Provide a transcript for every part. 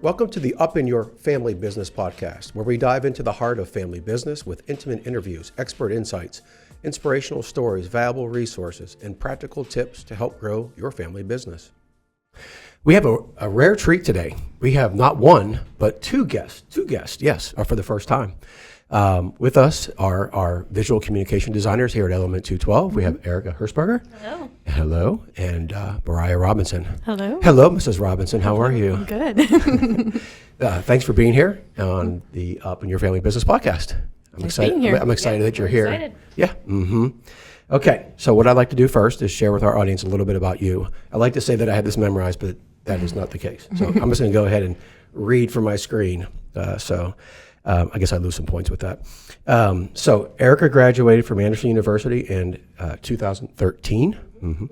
Welcome to the Up in Your Family Business podcast, where we dive into the heart of family business with intimate interviews, expert insights, inspirational stories, valuable resources, and practical tips to help grow your family business. We have a rare treat today. We have not one, but two guests, yes, are for the first time. With us are our visual communication designers here at Element 212. We have Erica Hershberger. Hello. Hello. And Mariah Robinson. Hello. Hello, Mrs. Robinson. How are you? I'm good. Thanks for being here on the Up in Your Family Business podcast. I'm excited. I'm excited that you're here. Excited. Yeah. Mm-hmm. Okay. So what I'd like to do first is share with our audience a little bit about you. I like to say that I had this memorized, but that is not the case. So I'm just going to go ahead and read from my screen. I guess I lose some points with that. So Erica graduated from Anderson University in 2013. Mm-hmm.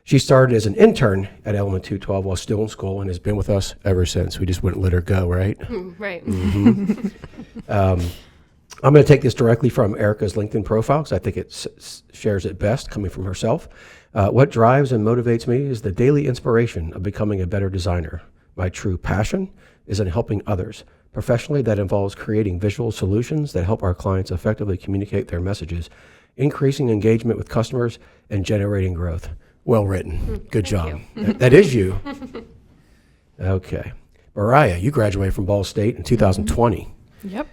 She started as an intern at Element 212 while still in school and has been with us ever since. We just wouldn't let her go, right? Right. Mm-hmm. I'm going to take this directly from Erica's LinkedIn profile because I think it shares it best coming from herself. What drives and motivates me is the daily inspiration of becoming a better designer. My true passion is in helping others. Professionally, that involves creating visual solutions that help our clients effectively communicate their messages, increasing engagement with customers, and generating growth. Well written. Good job. That is you. Okay. Mariah, you graduated from Ball State in 2020. Yep.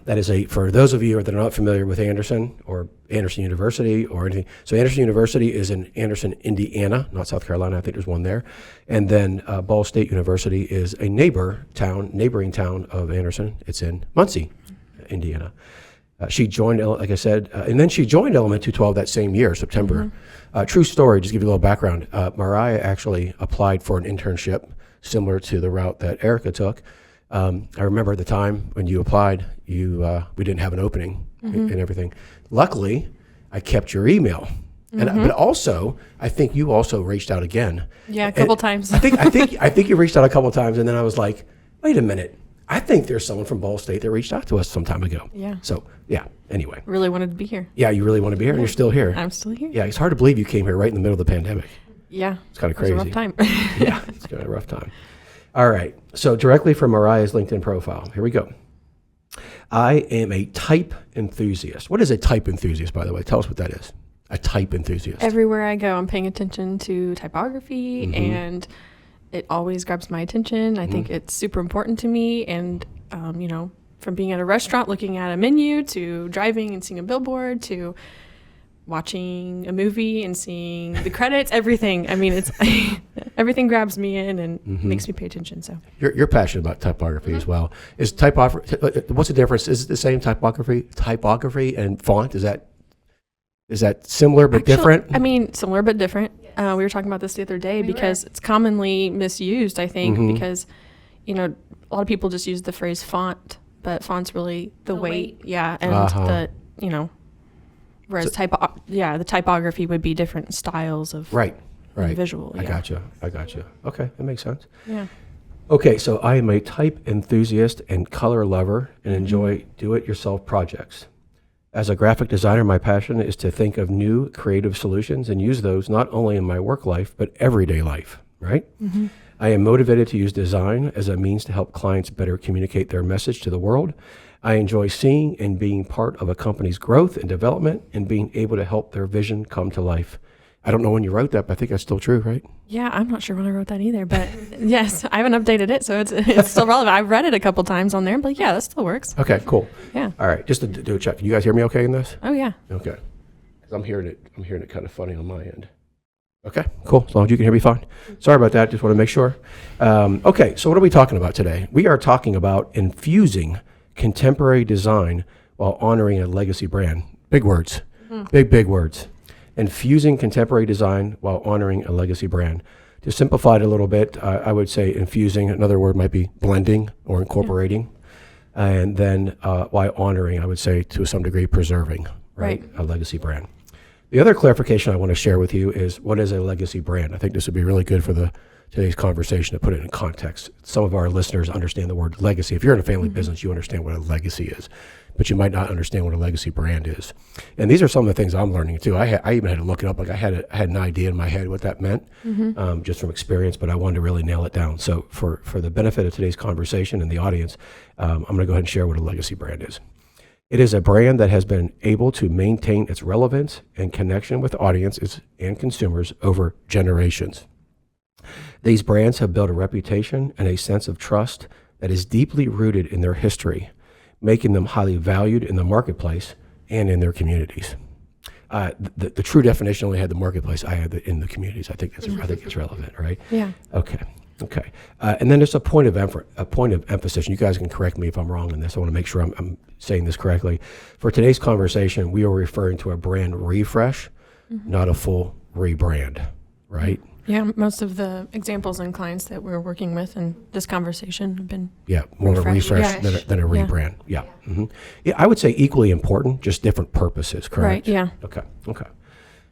That is for those of you that are not familiar with Anderson or Anderson University or anything. So Anderson University is in Anderson, Indiana, not South Carolina. I think there's one there. And then Ball State University is a neighboring town of Anderson. It's in Muncie, Indiana. She joined, like I said, and then she joined Element 212 that same year, September. True story, just to give you a little background. Mariah actually applied for an internship similar to the route that Erica took. I remember at the time when you applied, we didn't have an opening and everything. Luckily, I kept your email, but also I think you also reached out again. Yeah, a couple times. I think you reached out a couple times, and then I was like, wait a minute, I think there's someone from Ball State that reached out to us some time ago. Yeah. So yeah. Anyway. Really wanted to be here. Yeah, you really want to be here, and you're still here. I'm still here. Yeah, it's hard to believe you came here right in the middle of the pandemic. Yeah. It's kind of crazy. It was a rough time. Yeah, it's kind of a rough time. All right. So directly from Mariah's LinkedIn profile, here we go. I am a type enthusiast. What is a type enthusiast, by the way? Tell us what that is. A type enthusiast. Everywhere I go, I'm paying attention to typography, and it always grabs my attention. I think it's super important to me. And, from being at a restaurant, looking at a menu, to driving and seeing a billboard, to watching a movie and seeing the credits, everything. I mean, it's everything grabs me in and makes me pay attention. So you're passionate about typography as well. Is typography? What's the difference? Is it the same typography and font? Is that similar but different? I mean, similar but different. We were talking about this the other day because it's commonly misused. I think because a lot of people just use the phrase font, but font's really the weight. Yeah, and whereas the typography would be different styles of right visual. I got you. Okay, that makes sense. Yeah. Okay, so I am a type enthusiast and color lover and enjoy do-it-yourself projects. As a graphic designer, my passion is to think of new creative solutions and use those not only in my work life, but everyday life, right? I am motivated to use design as a means to help clients better communicate their message to the world. I enjoy seeing and being part of a company's growth and development and being able to help their vision come to life. I don't know when you wrote that, but I think that's still true, right? Yeah, I'm not sure when I wrote that either, but yes, I haven't updated it, so it's still relevant. I've read it a couple times on there, but yeah, that still works. Okay, cool. Yeah. All right, just to do a check. Can you guys hear me okay in this? Oh, yeah. Okay. Because I'm hearing it kind of funny on my end. Okay, cool. As long as you can hear me fine. Sorry about that. Just want to make sure. Okay, so what are we talking about today? We are talking about infusing contemporary design while honoring a legacy brand. Big words. Big words. Infusing contemporary design while honoring a legacy brand. To simplify it a little bit, I would say infusing, another word might be blending or incorporating. And then while honoring, I would say to some degree preserving, right? A legacy brand. The other clarification I want to share with you is what is a legacy brand? I think this would be really good for today's conversation to put it in context. Some of our listeners understand the word legacy. If you're in a family business, you understand what a legacy is. but you might not understand what a legacy brand is. And these are some of the things I'm learning too. I even had to look it up. Like I had an idea in my head what that meant, just from experience, but I wanted to really nail it down. So for the benefit of today's conversation and the audience, I'm going to go ahead and share what a legacy brand is. It is a brand that has been able to maintain its relevance and connection with audiences and consumers over generations. These brands have built a reputation and a sense of trust that is deeply rooted in their history, making them highly valued in the marketplace and in their communities. The true definition only had the marketplace. I had in the communities. I think it's relevant, right? Yeah. Okay. And then there's a point of emphasis. You guys can correct me if I'm wrong in this. I want to make sure I'm saying this correctly. For today's conversation, we are referring to a brand refresh, not a full rebrand, right? Yeah, most of the examples and clients that we're working with in this conversation have been more of a refresh than a rebrand. Yeah. Yeah, I would say equally important, just different purposes, correct? Right, yeah.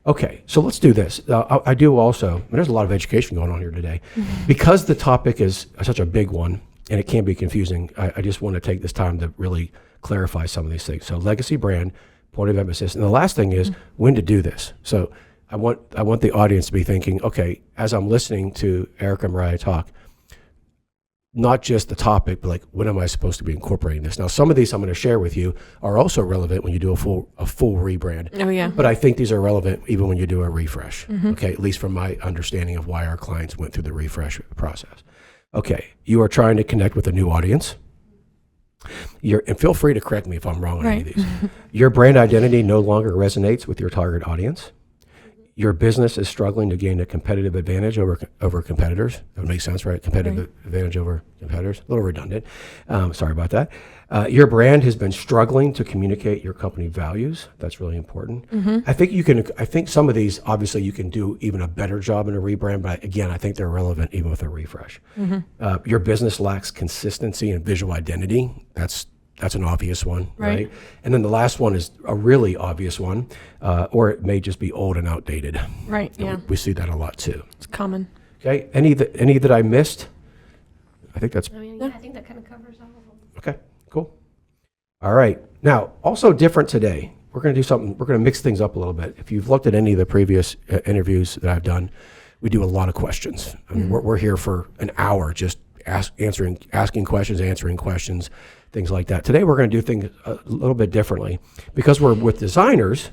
Okay, so let's do this. I do also, there's a lot of education going on here today. Because the topic is such a big one and it can be confusing, I just want to take this time to really clarify some of these things. So legacy brand, point of emphasis. And the last thing is when to do this. So I want the audience to be thinking, okay, as I'm listening to Eric and Mariah talk, not just the topic, but like, when am I supposed to be incorporating this? Now, some of these I'm going to share with you are also relevant when you do a full rebrand. Oh, yeah. But I think these are relevant even when you do a refresh, okay, at least from my understanding of why our clients went through the refresh process. Okay, you are trying to connect with a new audience. And feel free to correct me if I'm wrong on any of these. Your brand identity no longer resonates with your target audience. Your business is struggling to gain a competitive advantage over competitors. That would make sense, right? Competitive advantage over competitors. A little redundant. Sorry about that. Your brand has been struggling to communicate your company values. That's really important. I think some of these, obviously, you can do even a better job in a rebrand, but again, I think they're relevant even with a refresh. Your business lacks consistency and visual identity. That's an obvious one, right? And then the last one is a really obvious one, or it may just be old and outdated. Right, yeah. We see that a lot too. It's common. Okay, any that I missed? I think that's... I think that kind of covers all of them. Okay, cool. All right. Now, also different today, we're going to do something, we're going to mix things up a little bit. If you've looked at any of the previous interviews that I've done, we do a lot of questions. I mean, we're here for an hour just asking questions, answering questions, things like that. Today we're going to do things a little bit differently. Because we're with designers,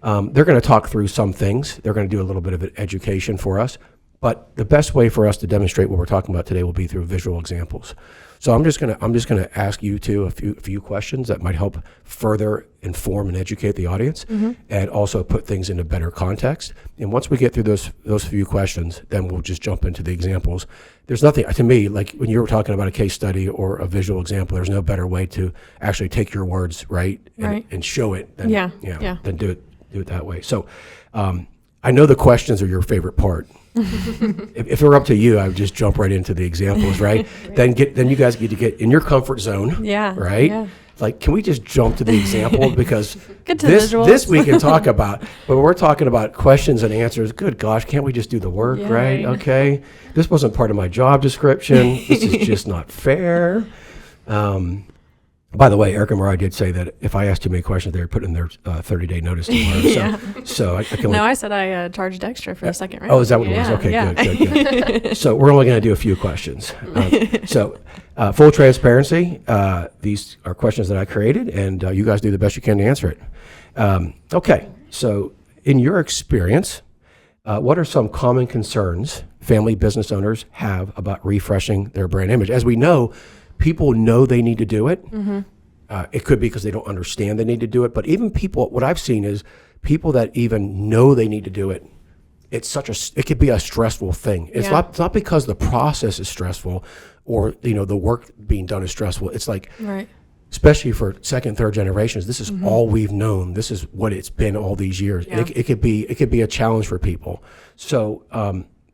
they're going to talk through some things. They're going to do a little bit of an education for us. But the best way for us to demonstrate what we're talking about today will be through visual examples. So I'm just going to ask you two a few questions that might help further inform and educate the audience, and also put things into better context. And once we get through those few questions, then we'll just jump into the examples. There's nothing, to me, like when you were talking about a case study or a visual example, there's no better way to actually take your words, and show it than than do it that way. So I know the questions are your favorite part. If it were up to you, I would just jump right into the examples, right? Then you guys get to get in your comfort zone, right? Yeah. Like, can we just jump to the example? Because this we can talk about, but we're talking about questions and answers. Good gosh, can't we just do the work, right? Okay. This wasn't part of my job description. This is just not fair. By the way, Eric and Mariah did say that if I asked too many questions, they were putting their 30-day notice tomorrow. So I can only... No, I said I charged extra for a second round. Oh, is that what it was? Okay, good. So we're only going to do a few questions. Full transparency, these are questions that I created, and you guys do the best you can to answer it. Okay, so in your experience, what are some common concerns family business owners have about refreshing their brand image? As we know, people know they need to do it. It could be because they don't understand they need to do it. But even people, what I've seen is people that even know they need to do it. It could be a stressful thing. It's not because the process is stressful or the work being done is stressful. It's like, especially for second, third generations, this is all we've known. This is what it's been all these years. And it could be a challenge for people. So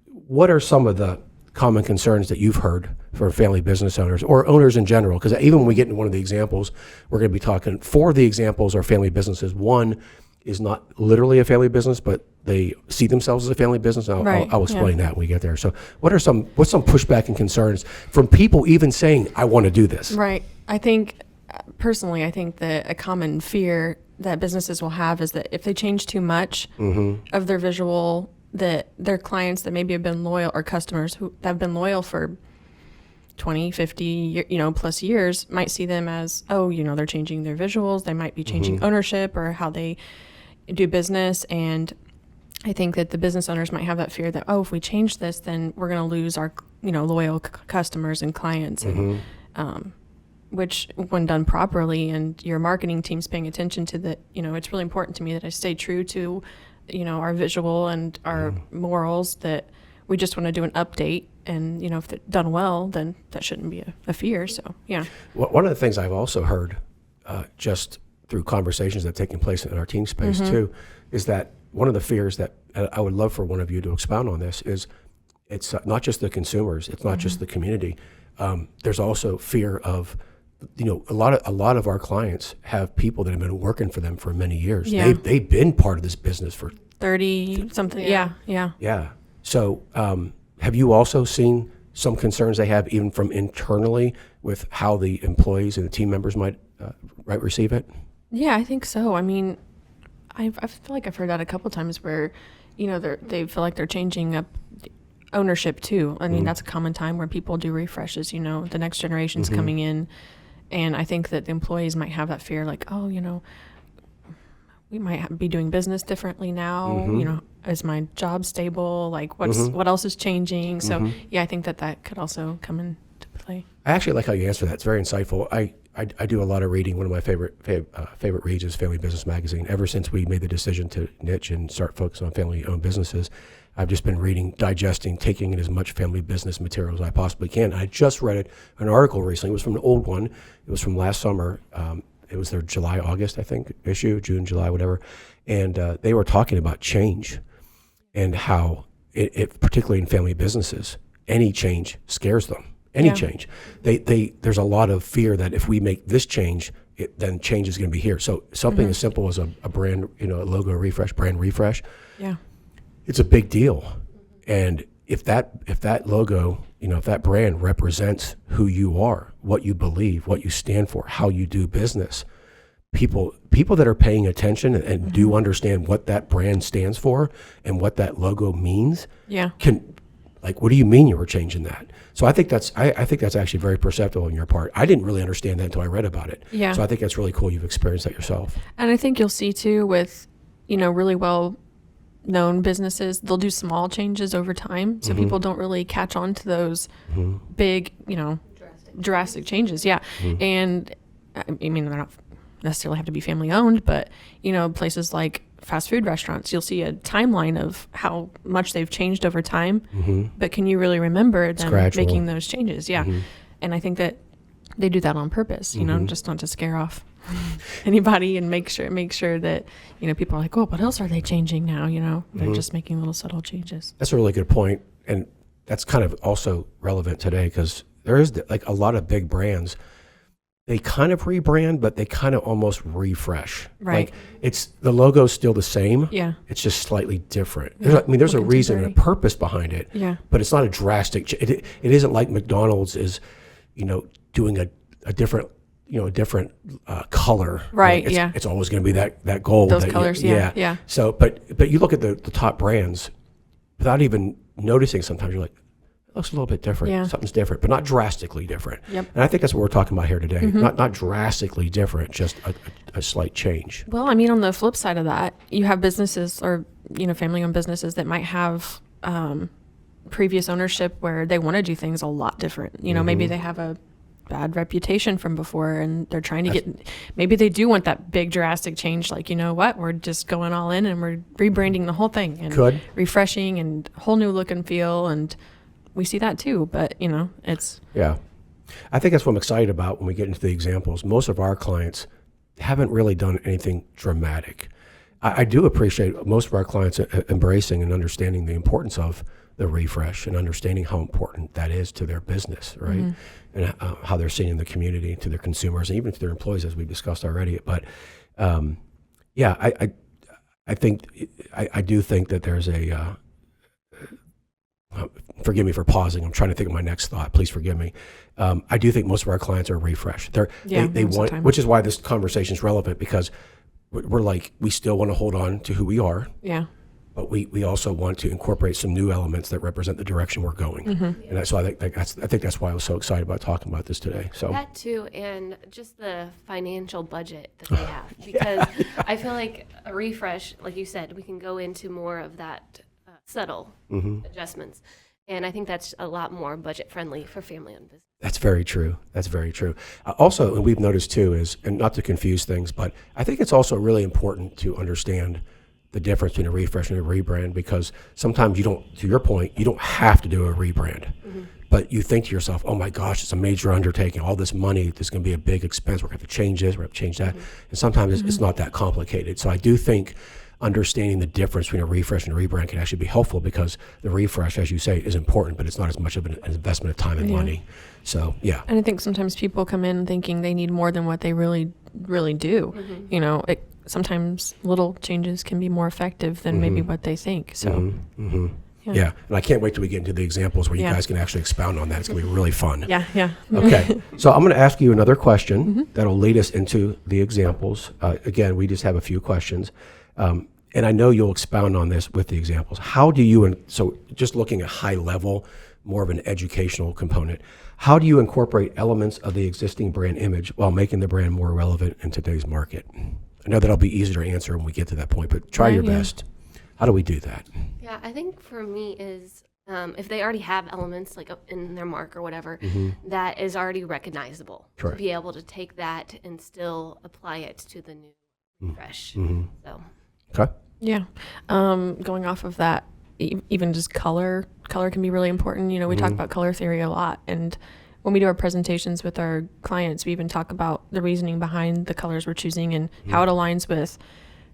what are some of the common concerns that you've heard for family business owners or owners in general? Because even when we get into one of the examples, we're going to be talking, 4 of the examples are family businesses. One is not literally a family business, but they see themselves as a family business. I'll explain that when we get there. So what's some pushback and concerns from people even saying, I want to do this? Right. I think personally, I think that a common fear that businesses will have is that if they change too much of their visual, that their clients that maybe have been loyal, or customers who have been loyal for 20, 50, plus years, might see them as, oh, they're changing their visuals. They might be changing ownership or how they do business. And I think that the business owners might have that fear that, oh, if we change this, then we're going to lose our, loyal customers and clients. And, which, when done properly, and your marketing team's paying attention to the, it's really important to me that I stay true to, our visual and our morals, that we just want to do an update. And, if it's done well, then that shouldn't be a fear. So, yeah. One of the things I've also heard, just through conversations that have taken place in our team space too, is that one of the fears that I would love for one of you to expound on this is it's not just the consumers, it's not just the community. There's also fear of, a lot of our clients have people that have been working for them for many years. Yeah. They've been part of this business for 30 something. Yeah. Yeah. So have you also seen some concerns they have even from internally with how the employees and the team members might receive it? Yeah, I think so. I mean, I feel like I've heard that a couple times where, they feel like they're changing up ownership too. I mean, that's a common time where people do refreshes, the next generation's coming in. And I think that the employees might have that fear, like, oh, we might be doing business differently now. Is my job stable? Like, what else is changing? So, yeah, I think that could also come into play. I actually like how you answer that. It's very insightful. I do a lot of reading. One of my favorite reads is Family Business Magazine. Ever since we made the decision to niche and start focusing on family-owned businesses, I've just been reading, digesting, taking in as much family business material as I possibly can. I just read an article recently. It was from an old one. It was from last summer. It was their July, August, I think, issue, June, July, whatever. And they were talking about change and how, it particularly in family businesses, any change scares them. Any change. There's a lot of fear that if we make this change, then change is going to be here. So something as simple as a brand, a logo refresh, brand refresh. Yeah. It's a big deal. And if that logo, if that brand represents who you are, what you believe, what you stand for, how you do business, people that are paying attention and do understand what that brand stands for and what that logo means, can, like, what do you mean you were changing that? So I think that's actually very perceptible on your part. I didn't really understand that until I read about it. Yeah. So I think that's really cool. You've experienced that yourself. And I think you'll see too with, really well known businesses, they'll do small changes over time. So people don't really catch on to those big, drastic changes. Yeah. And I mean, they're not necessarily have to be family owned, but, places like fast food restaurants, you'll see a timeline of how much they've changed over time. But can you really remember them making those changes? Yeah. And I think that they do that on purpose, just not to scare off anybody and make sure that, people are like, oh, what else are they changing now? They're just making little subtle changes. That's a really good point. And that's kind of also relevant today because there is like a lot of big brands, they kind of rebrand, but they kind of almost refresh. Right. Like the logo's still the same. Yeah. It's just slightly different. There's a reason and a purpose behind it. Yeah. But it's not a drastic. It isn't like McDonald's is, doing a different, color. Right. Like it's always going to be that gold. Those colors. Yeah. So, but you look at the top brands, without even noticing, sometimes you're like, it looks a little bit different. Yeah. Something's different, but not drastically different. Yep. And I think that's what we're talking about here today. Not drastically different, just a slight change. Well, I mean, on the flip side of that, you have businesses or, family-owned businesses that might have previous ownership where they want to do things a lot different. Maybe they have a bad reputation from before and they're trying to maybe they do want that big drastic change. Like, we're just going all in and we're rebranding the whole thing and refreshing and whole new look and feel. And we see that too, but it's. Yeah. I think that's what I'm excited about when we get into the examples. Most of our clients haven't really done anything dramatic. I do appreciate most of our clients embracing and understanding the importance of the refresh and understanding how important that is to their business, right? And how they're seen in the community, to their consumers, and even to their employees, as we've discussed already. But I do think that there's forgive me for pausing. I'm trying to think of my next thought. Please forgive me. I do think most of our clients are refresh. They most of the want, time. which is why this conversation is relevant, because we're like, we still want to hold on to who we are, Yeah. but we also want to incorporate some new elements that represent the direction we're going. And so I think that's why I was so excited about talking about this today. So That too, and just the financial budget that they have. Because I feel like a refresh, like you said, we can go into more of that subtle adjustments. And I think that's a lot more budget friendly for family-owned business. that's very true. That's very true. Also, and we've noticed too is, and not to confuse things, but I think it's also really important to understand the difference between a refresh and a rebrand, because sometimes you don't, to your point, you don't have to do a rebrand. But you think to yourself, oh my gosh, it's a major undertaking, all this money, there's going to be a big expense, we're going to have to change this, we're going to change that. And sometimes it's not that complicated. So I do think understanding the difference between a refresh and a rebrand can actually be helpful, because the refresh, as you say, is important, but it's not as much of an investment of time and money. So, yeah. And I think sometimes people come in thinking they need more than what they really do. You know, sometimes little changes can be more effective than maybe what they think. So, Yeah, and I can't wait till we get into the examples where you guys can actually expound on that. It's going to be really fun. yeah. Okay, so I'm going to ask you another question that'll lead us into the examples. Again, we just have a few questions. And I know you'll expound on this with the examples. How do you, so just looking at high level, more of an educational component, how do you incorporate elements of the existing brand image while making the brand more relevant in today's market? I know that'll be easier to answer when we get to that point, but try your best. How do we do that? Yeah, I think for me is if they already have elements like in their mark or whatever that is already recognizable, Correct. to be able to take that and still apply it to the new fresh. So Okay. Yeah. Going off of that, even just color can be really important. You know, we talk about color theory a lot. And when we do our presentations with our clients, we even talk about the reasoning behind the colors we're choosing and how it aligns with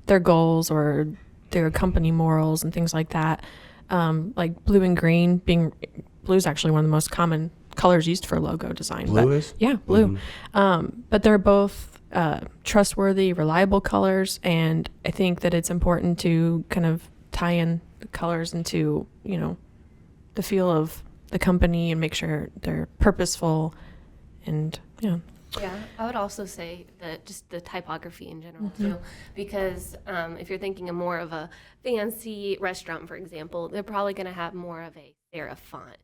their goals or their company morals and things like that. Like blue and green, blue is actually one of the most common colors used for logo design. Blue is? Yeah, blue. But they're both trustworthy, reliable colors, and I think that it's important to kind of tie in the colors into, you know, the feel of the company and make sure they're purposeful and yeah. yeah, I would also say that just the typography in general too, because if you're thinking of more of a fancy restaurant, for example, they're probably going to have more of a serif font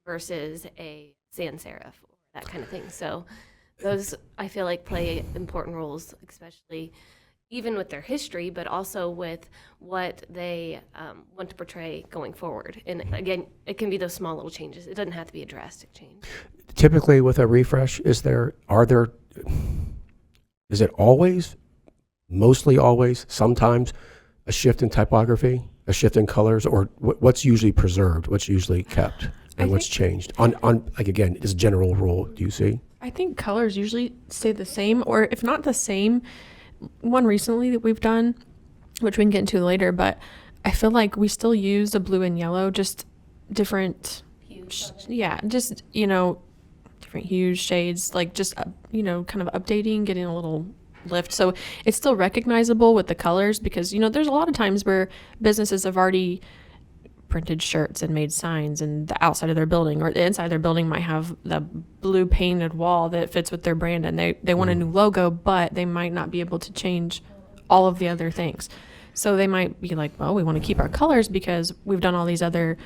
versus a sans serif or that kind of thing. So those I feel like play important roles, especially even with their history, but also with what they want to portray going forward. And again, it can be those small little changes. It doesn't have to be a drastic change. Typically with a refresh, is it always, mostly always, sometimes a shift in typography, a shift in colors, or what's usually preserved, what's usually kept, and what's changed? On like, again, this general rule, do you see? I think colors usually stay the same, or if not the same. One recently that we've done, which we can get into later, but I feel like we still use the blue and yellow, just different Hues. just, you know, different hues, shades, like just, you know, kind of updating, getting a little lift. So it's still recognizable with the colors because, you know, there's a lot of times where businesses have already printed shirts and made signs, and the outside of their building or the inside of their building might have the blue painted wall that fits with their brand, and they want a new logo, but they might not be able to change all of the other things. So they might be like, well, we want to keep our colors because we've done all these other,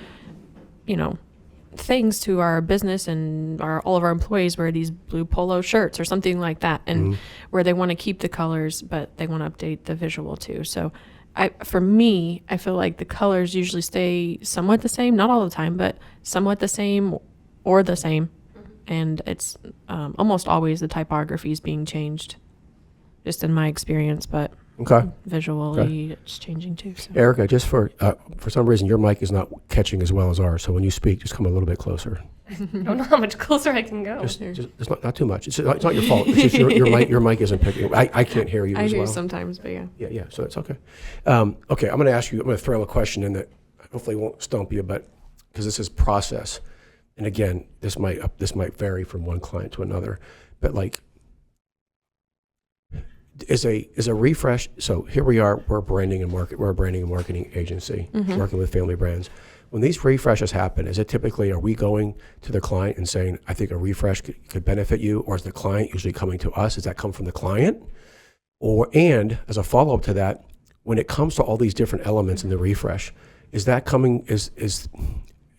you know, things to our business, and all of our employees wear these blue polo shirts or something like that, and where they want to keep the colors, but they want to update the visual too. So for me, I feel like the colors usually stay somewhat the same, not all the time, but somewhat the same or the same. And it's almost always the typography is being changed, just in my experience, but visually it's changing too. So. Erica, just for some reason, your mic is not catching as well as ours. So when you speak, just come a little bit closer. I don't know how much closer I can go. Just not too much. It's not your fault. It's just your mic isn't picking. I can't hear you as well. I do sometimes, but yeah. Yeah. So it's okay. Okay, I'm going to ask you. I'm going to throw a question in that hopefully won't stump you, but because this is process, and again, this might vary from one client to another, but like, is a refresh. So here we are. We're a branding and marketing agency working with family brands. When these refreshes happen, is it typically, are we going to the client and saying, I think a refresh could benefit you, or is the client usually coming to us? Does that come from the client? And as a follow-up to that, when it comes to all these different elements in the refresh, is that coming, is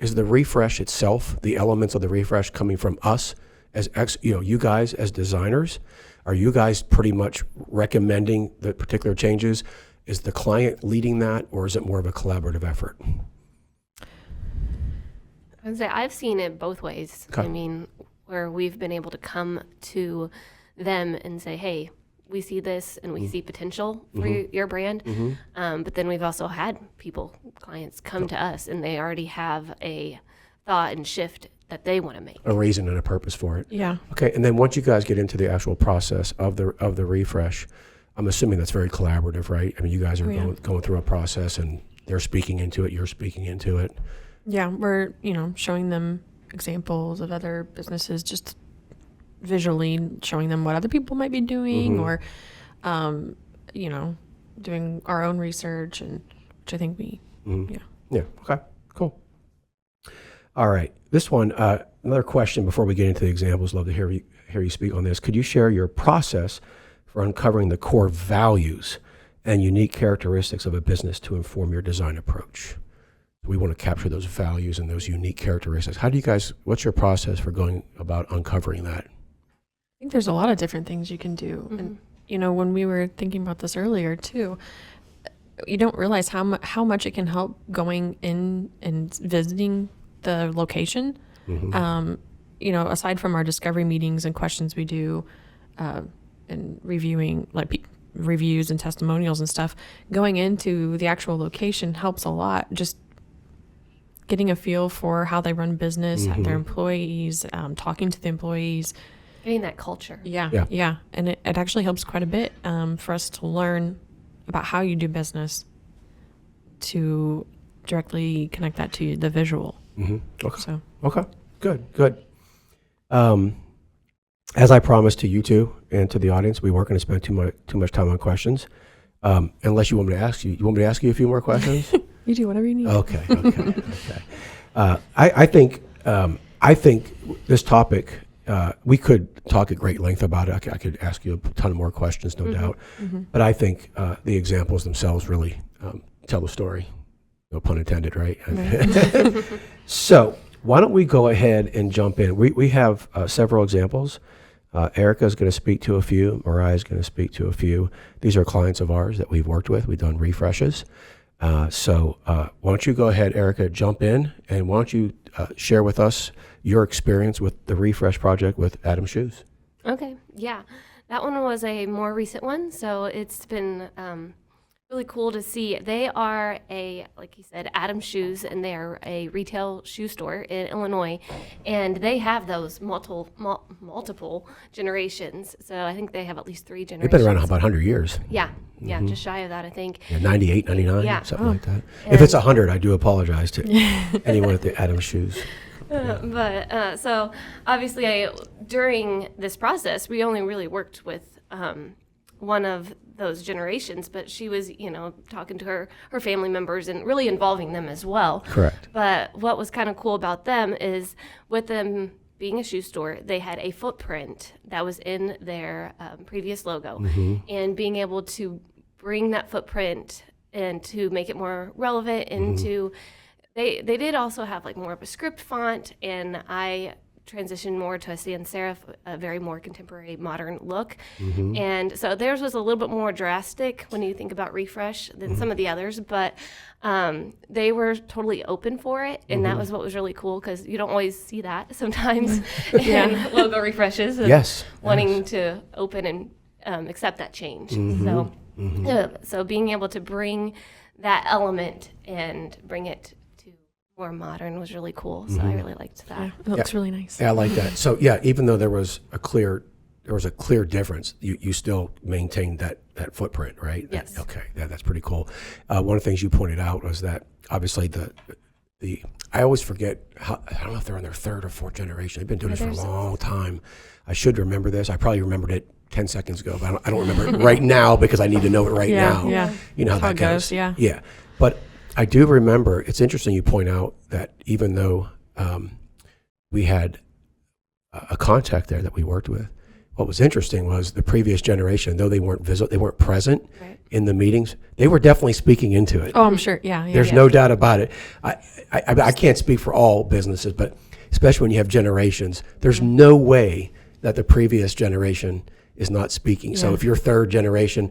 the refresh itself, the elements of the refresh coming from us as you guys as designers? Are you guys pretty much recommending the particular changes? Is the client leading that, or is it more of a collaborative effort? I would say I've seen it both ways. Okay. I mean, where we've been able to come to them and say, hey, we see this and we see potential for your brand. But then we've also had clients come to us and they already have a thought and shift that they want to make. A reason and a purpose for it. Yeah. Okay, and then once you guys get into the actual process of the refresh, I'm assuming that's very collaborative, right? I mean, you guys are going through a process and they're speaking into it, you're speaking into it. Yeah, we're, showing them examples of other businesses, just visually showing them what other people might be doing, or, doing our own research, and which I think Yeah, okay, cool. All right, this one, another question before we get into the examples. Love to hear you speak on this. Could you share your process for uncovering the core values and unique characteristics of a business to inform your design approach? We want to capture those values and those unique characteristics. What's your process for going about uncovering that? I think there's a lot of different things you can do. And, when we were thinking about this earlier too, you don't realize how much it can help going in and visiting the location. Aside from our discovery meetings and questions we do, and reviewing reviews and testimonials and stuff, going into the actual location helps a lot. Just getting a feel for how they run business, their employees, talking to the employees. Getting that culture. Yeah. And it actually helps quite a bit for us to learn about how you do business, to directly connect that to the visual. Okay. Okay. Good. As I promised to you two and to the audience, we weren't going to spend too much time on questions, unless you want me to ask you. You want me to ask you a few more questions? You do whatever you need. Okay. I think this topic, we could talk at great length about it. I could ask you a ton more questions, no doubt. But I think the examples themselves really tell the story. No pun intended, right? So why don't we go ahead and jump in? We have several examples. Erica is going to speak to a few. Mariah is going to speak to a few. These are clients of ours that we've worked with. We've done refreshes. So why don't you go ahead, Erica, jump in, and why don't you share with us your experience with the refresh project with Adam Shoes? Okay, yeah. That one was a more recent one, so it's been really cool to see. They are like you said, Adam Shoes, and they're a retail shoe store in Illinois, and they have those multiple generations. So I think they have at least 3 generations. They've been around about 100 years. Yeah, just shy of that, I think. Yeah, 98, 99, Yeah. something like that. If it's 100, I do apologize to anyone at the Adam Shoes. So obviously during this process, we only really worked with one of those generations, but she was, talking to her family members and really involving them as well. Correct. But what was kind of cool about them is, with them being a shoe store, they had a footprint that was in their previous logo, and being able to bring that footprint and to make it more relevant into, they did also have like more of a script font, and I transitioned more to a sans serif, a very more contemporary, modern look. And so theirs was a little bit more drastic when you think about refresh than some of the others, but they were totally open for it, and that was what was really cool, because you don't always see that sometimes in logo refreshes. Wanting to open and accept that change. So being able to bring that element and bring it more modern was really cool. So I really liked that. Yeah, it looks really nice. Yeah, I like that. So yeah, even though there was a clear difference, you still maintained that footprint, right? Yes. Okay. Yeah, that's pretty cool. One of the things you pointed out was that obviously the I always forget how, I don't know if they're on their 3rd or 4th generation. They've been doing this for a long time. I should remember this. I probably remembered it 10 seconds ago, but I don't remember it right now because I need to know it right Yeah, now. yeah. You know how That's that how it goes. goes, yeah. Yeah. But I do remember, it's interesting you point out that even though we had a contact there that we worked with, what was interesting was the previous generation, though they weren't they weren't present Right. in the meetings, they were definitely speaking into it. Oh, I'm sure. Yeah. Yeah. There's yeah. no doubt about it. I can't speak for all businesses, but especially when you have generations, there's no way that the previous generation is not speaking. So Yeah. if you're third generation,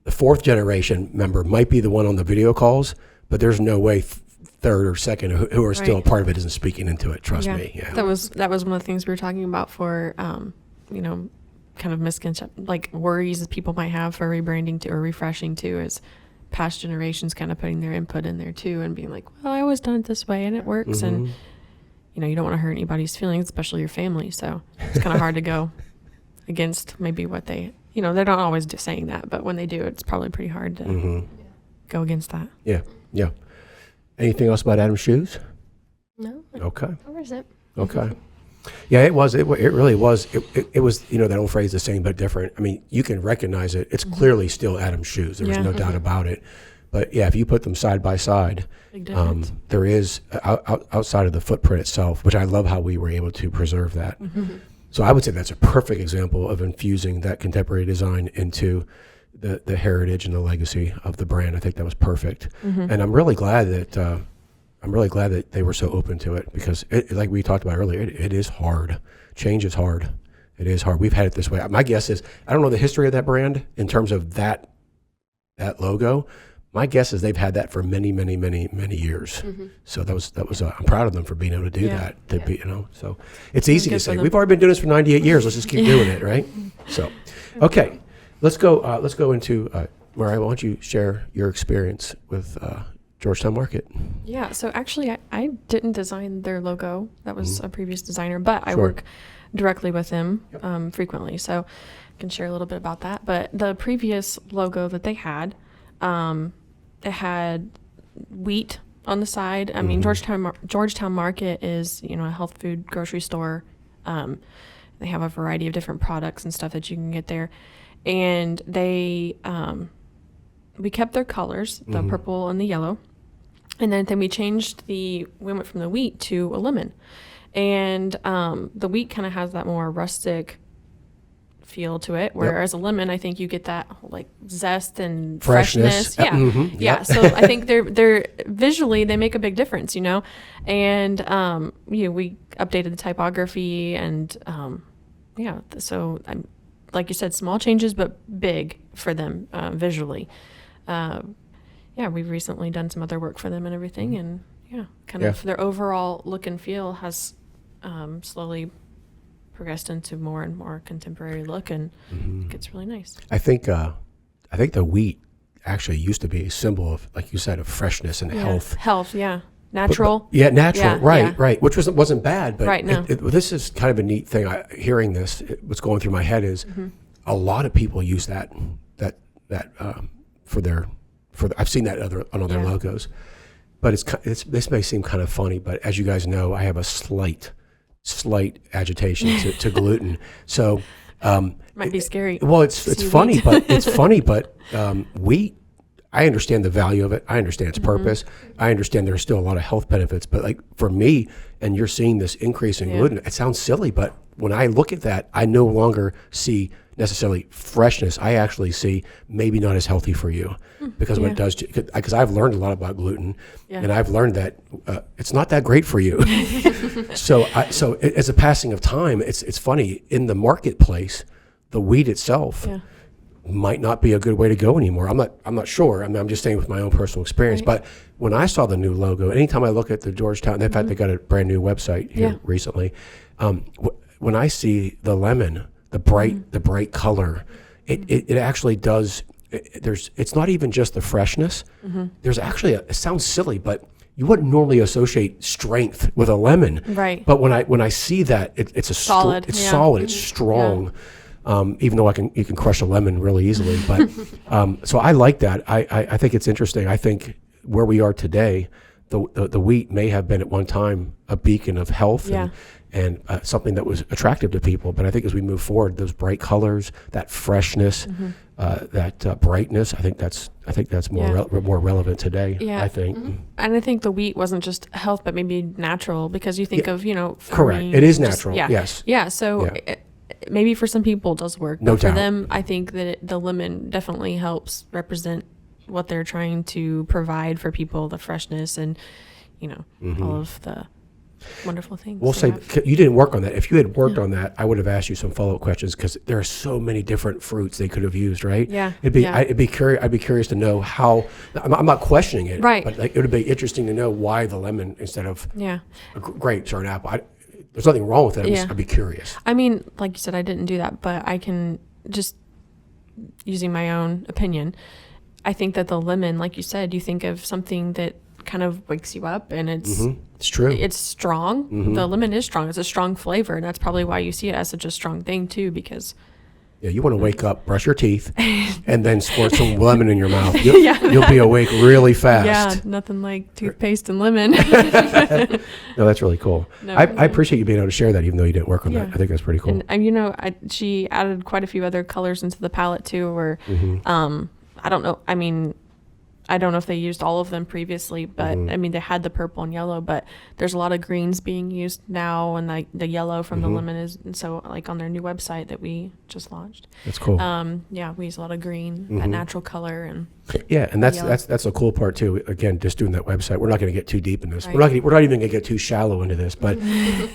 the fourth generation member might be the one on the video calls, but there's no way third or second who are still a Right. part of it isn't speaking into it. Trust me. Yeah. That was one of the things we were talking about for, kind of misconception, like worries that people might have for rebranding to or refreshing too, is past generations kind of putting their input in there too and being like, well, I always done it this way and it works. And, you don't want to hurt anybody's feelings, especially your family. So it's kind of hard to go against maybe what they, they're not always saying that, but when they do, it's probably pretty hard to go against that. Yeah. Yeah. Anything else about Adam's Shoes? No, it Okay. covers it. Okay. Yeah, it was. It really was. It was, that old phrase, the same but different. I mean, you can recognize it. It's clearly still Adam's Shoes. There's Yeah. no doubt about it. But yeah, if you put them side by side, Big difference. there is outside of the footprint itself, which I love how we were able to preserve that. So I would say that's a perfect example of infusing that contemporary design into the heritage and the legacy of the brand. I think that was perfect, and I'm really glad that they were so open to it because, like we talked about earlier, it is hard. Change is hard. It is hard. We've had it this way. My guess is I don't know the history of that brand in terms of that logo. My guess is they've had that for many, many, many, many years. So that was. I'm proud of them for being able to do Yeah. that. To be, so it's easy to Good say for them. we've already been doing this for 98 years. Let's just keep doing it, right? So, okay, let's go. Let's go into Mariah. Why don't you share your experience with Georgetown Market? Yeah, so actually I didn't design their logo. That was a previous designer, but I Sure. work directly with him frequently, so I can share a little bit about that. But the previous logo that they had, it had wheat on the side. I mean, Georgetown Market is, a health food grocery store. They have a variety of different products and stuff that you can get there. And they, we kept their colors, the purple and the yellow. And then we went from the wheat to a lemon. And the wheat kind of has that more rustic feel to it, whereas a lemon, I think you get that like zest and freshness. Yep. Yeah. Yep. Yeah. So I think they're visually, they make a big difference, and we updated the typography and so like you said, small changes, but big for them visually. We've recently done some other work for them and everything, and of their overall look and feel has slowly progressed into more and more contemporary look, and it's really nice. I think the wheat actually used to be a symbol of, like you said, of freshness and health. Health, yeah. Natural. Natural, Yeah, right, yeah. right. Which wasn't bad, but Right, no. this is kind of a neat thing. Hearing this, what's going through my head is a lot of people use that I've seen that on other logos, but this may seem kind of funny, but as you guys know, I have a slight agitation to gluten. So Might be scary. well, it's funny, but wheat, I understand the value of it. I understand its purpose. I understand there's still a lot of health benefits, but like for me, and you're seeing this increase in gluten, it sounds silly, but when I look at that, I no longer see necessarily freshness. I actually see maybe not as healthy for you because what it does, because I've learned a lot about gluten, and I've learned that it's not that great for you. So as a passing of time, it's funny in the marketplace, the wheat itself might not be a good way to go anymore. I'm not sure. I mean, I'm just saying with my own personal experience. Right. But when I saw the new logo, anytime I look at the Georgetown, in fact, they got a brand new website here recently. When I see the lemon, the bright color, it actually does. It's not even just the freshness. There's actually it sounds silly, but you wouldn't normally associate strength with a lemon. Right. But when I see that, it's a solid. It's solid. It's strong. Even though you can crush a lemon really easily, but so I like that. I think it's interesting. I think where we are today, the wheat may have been at one time a beacon of health Yeah. and something that was attractive to people. But I think as we move forward, those bright colors, that freshness, that brightness, I think that's more Yeah. more relevant today. Yeah. I think. And I think the wheat wasn't just health, but maybe natural, because you think of, Correct. farming, It is just- natural. yeah. Yes. Yeah. So Yeah. maybe for some people it does work. No but for doubt. them, I think that the lemon definitely helps represent what they're trying to provide for people, the freshness and, all of the wonderful things. We'll they say have. you didn't work on that. If you had worked on that, I would have asked you some follow-up questions because there are so many different fruits they could have used, right? Yeah, It'd be yeah. I'd be curious to know how. I'm not questioning it, Right. But it would be interesting to know why the lemon instead of Yeah. grapes or an apple. There's nothing wrong with it. Yeah. I'd be curious. I mean, like you said, I didn't do that, but I can just, using my own opinion, I think that the lemon, like you said, you think of something that kind of wakes you up, and it's true. it's strong. The lemon is strong. It's a strong flavor, and that's probably why you see it as such a strong thing too, because Yeah, you want to wake up, brush your teeth, and then squirt some lemon in your mouth. Yeah. You'll be awake really fast. yeah, nothing like toothpaste and lemon. No, that's really cool. No, I really. appreciate you being able to share that, even though you didn't work on that. Yeah. I think that's pretty cool. And she added quite a few other colors into the palette too, where I don't know. I mean, I don't know if they used all of them previously, but I mean, they had the purple and yellow, but there's a lot of greens being used now, and like the yellow from the lemon is, and so like on their new website that we just launched. That's cool. Yeah, we use a lot of green, that natural color, and Yeah, and that's yellow. that's a cool part too. Again, just doing that website. We're not going to get too deep in this. Right. We're not even going to get too shallow into this. But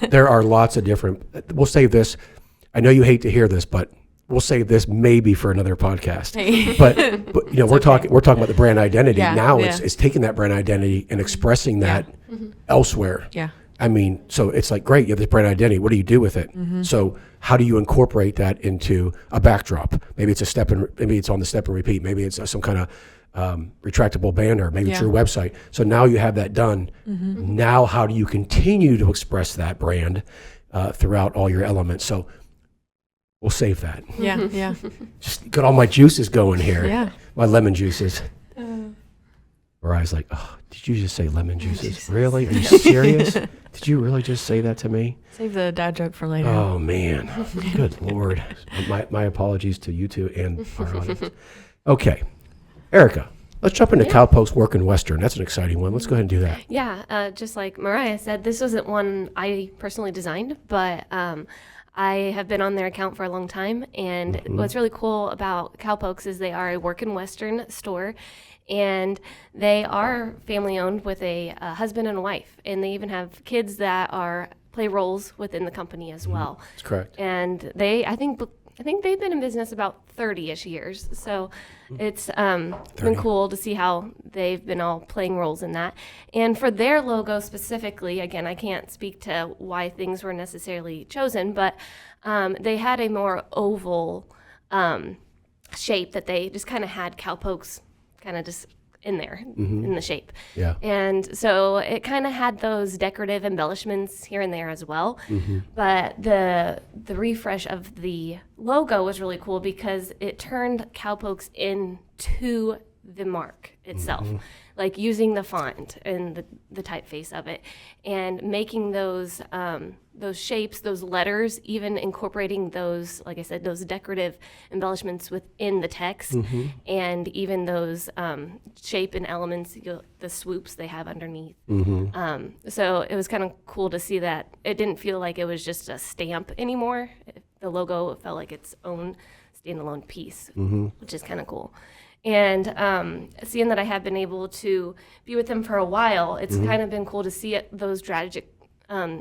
there are lots of different. We'll save this. I know you hate to hear this, but we'll save this maybe for another podcast. Hey. But we're talking about the brand identity. Yeah, Now yeah. it's taking that brand identity and expressing that elsewhere. yeah, I mean, so it's like, great, you have this brand identity. What do you do with it? So how do you incorporate that into a backdrop? Maybe it's maybe it's on the step and repeat. Maybe it's some kind of retractable banner. Maybe it's Yeah. your website. So now you have that done. Now how do you continue to express that brand throughout all your elements? So we'll save that. yeah, yeah, Just got all my juices going here. yeah. My lemon juices. Mariah's like, oh, did you just say lemon juices? Really? Are you serious? Did you really just say that to me? Save the dad joke for later. Oh, man. Good Lord. My apologies to you two and our audience. Okay. Erica, let's jump into Cowpokes Working Western. That's an exciting one. Let's go ahead and do that. Yeah, just like Mariah said, this wasn't one I personally designed, but I have been on their account for a long time. And what's really cool about Cowpokes is they are a Workin' Western store, and they are family owned with a husband and a wife, and they even have kids that play roles within the company as well. That's correct. And I think they've been in business about 30-ish years. So it's been cool to see how they've been all playing roles in that. And for their logo specifically, again, I can't speak to why things were necessarily chosen, but they had a more oval shape that they just kind of had Cowpokes kind of just in there in the shape. Yeah. And so it kind of had those decorative embellishments here and there as well. But the refresh of the logo was really cool because it turned Cowpokes into the mark itself, like using the font and the typeface of it, and making those shapes, those letters, even incorporating those, like I said, those decorative embellishments within the text, and even those shape and elements, the swoops they have underneath. So it was kind of cool to see that it didn't feel like it was just a stamp anymore. The logo felt like its own standalone piece, which is kind of cool. And seeing that I have been able to be with them for a while, it's kind of been cool to see those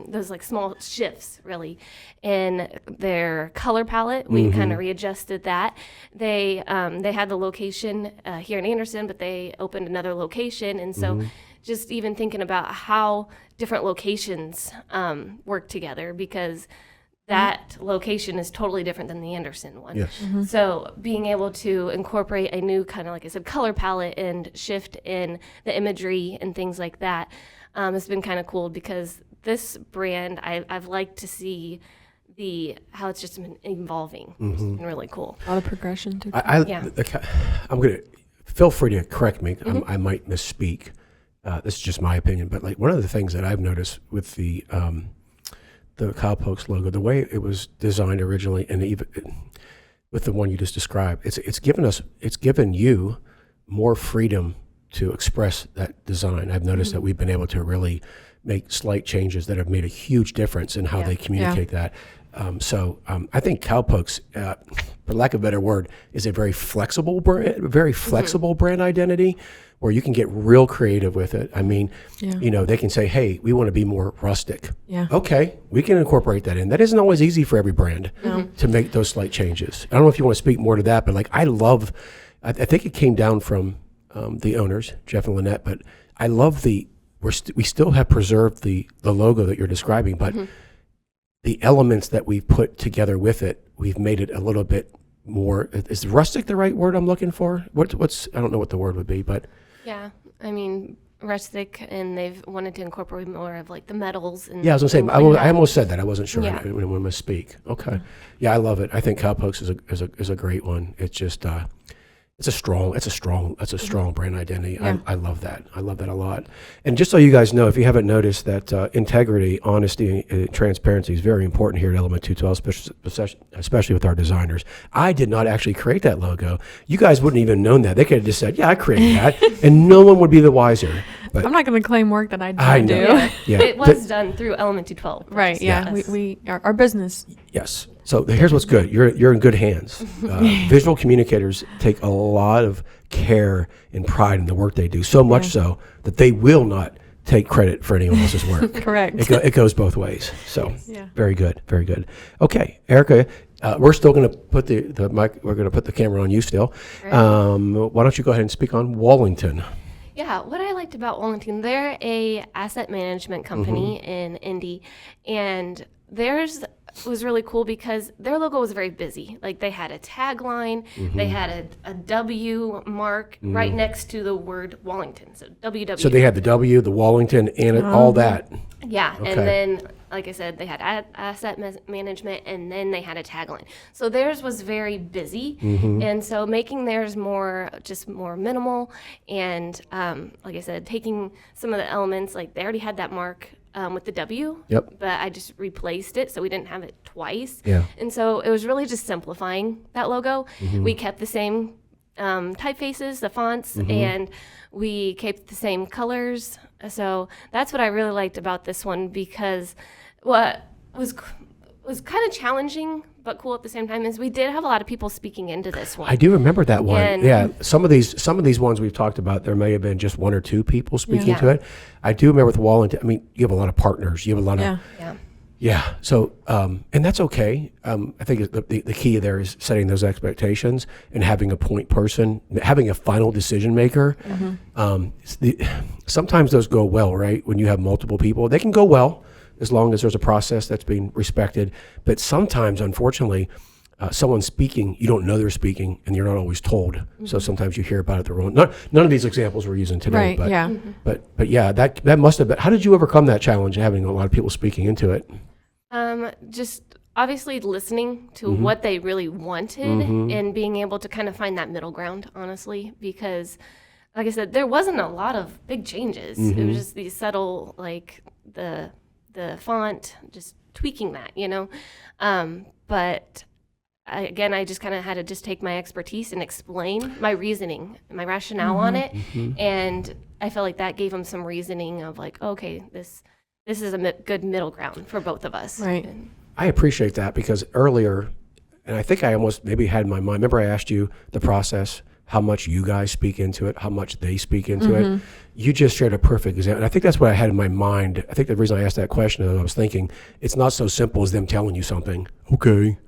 those like small shifts really in their color palette. We kind of readjusted that. They had the location here in Anderson, but they opened another location, and so just even thinking about how different locations work together, because that location is totally different than the Anderson one. Yes. So being able to incorporate a new kind of, like I said, color palette and shift in the imagery and things like that has been kind of cool, because this brand, I've liked to see how it's just been evolving. It's been really cool. A lot of progression too. Yeah. I'm going to, feel free to correct me. I might misspeak. this is just my opinion, but like one of the things that I've noticed with the Cowpokes logo, the way it was designed originally, and even with the one you just described, it's given you more freedom to express that design. I've noticed that we've been able to really make slight changes that have made a huge difference in how they communicate that. So I think Cowpokes, for lack of a better word, is a very flexible brand identity where you can get real creative with it. I mean, they can say, hey, we want to be more rustic. Yeah. Okay, we can incorporate that in. That isn't always easy for every brand to make those slight changes. I don't know if you want to speak more to that, but like I think it came down from the owners, Jeff and Lynette, but I love we still have preserved the logo that you're describing, but the elements that we've put together with it, we've made it a little bit more, is rustic the right word I'm looking for? I don't know what the word would be, but. Yeah, I mean, rustic, and they've wanted to incorporate more of like the metals. And yeah, I was going to say, I almost said that. I wasn't sure Yeah. when I must Okay. Yeah, I love it. I think Cowpokes is a great one. It's just, it's a strong brand identity. Yeah. I love that. I love that a lot. And just so you guys know, if you haven't noticed, that integrity, honesty, and transparency is very important here at Element 212, especially with our designers. I did not actually create that logo. You guys wouldn't even known that. They could have just said, yeah, I created that, and no one would be the wiser. But I'm not going to claim work that I I didn't know. do. Yeah. It was done through Element 212. Right. Yeah. Yes. We our business. Yes. So here's what's good. You're in good hands. Visual communicators take a lot of care and pride in the work they do, so much so that they will not take credit for anyone else's work. Correct. It goes both ways. So Yeah. very good, very good. Okay, Erica, we're still going to put the mic. We're going to put the camera on you still. Right. Why don't you go ahead and speak on Wallington? Yeah, what I liked about Wallington, they're a asset management company in Indy, and theirs was really cool because their logo was very busy. Like they had a tagline, they had a W mark right next to the word Wallington, so WW. So they had the W, the Wallington, and all that. Yeah, Okay. and then, like I said, they had asset management, and then they had a tagline. So theirs was very busy, and so making theirs more minimal, and like I said, taking some of the elements, like they already had that mark with the W, Yep. but I just replaced it so we didn't have it twice. Yeah. And so it was really just simplifying that logo. We kept the same typefaces, the fonts, and we kept the same colors. So that's what I really liked about this one, because what was kind of challenging but cool at the same time is we did have a lot of people speaking into this one. I do remember that one. And- Yeah, some of these ones we've talked about, there may have been just one or two people speaking Yeah. to it. I do remember with Wallington. I mean, you have a lot of partners. You have a lot Yeah. of Yeah. yeah. So and that's okay. I think the key there is setting those expectations and having a point person, having a final decision maker. Sometimes those go well, right? When you have multiple people, they can go well as long as there's a process that's being respected. But sometimes, unfortunately, someone's speaking, you don't know they're speaking, and you're not always told. So sometimes you hear about it the wrong. None of these examples we're using today, Right. but Yeah. but yeah, that must have been. How did you overcome that challenge, having a lot of people speaking into it? Just obviously listening to what they really wanted and being able to kind of find that middle ground, honestly, because like I said, there wasn't a lot of big changes. It was just these subtle, like the font, just tweaking that, but I just kind of had to just take my expertise and explain my reasoning, my rationale on it. And I felt like that gave them some reasoning of like, okay, this is a good middle ground for both of us. Right. And- I appreciate that, because earlier, and I think I almost maybe had in my mind, remember I asked you the process, how much you guys speak into it, how much they speak into it. You just shared a perfect example. And I think that's what I had in my mind. I think the reason I asked that question is I was thinking, it's not so simple as them telling you something. Okay.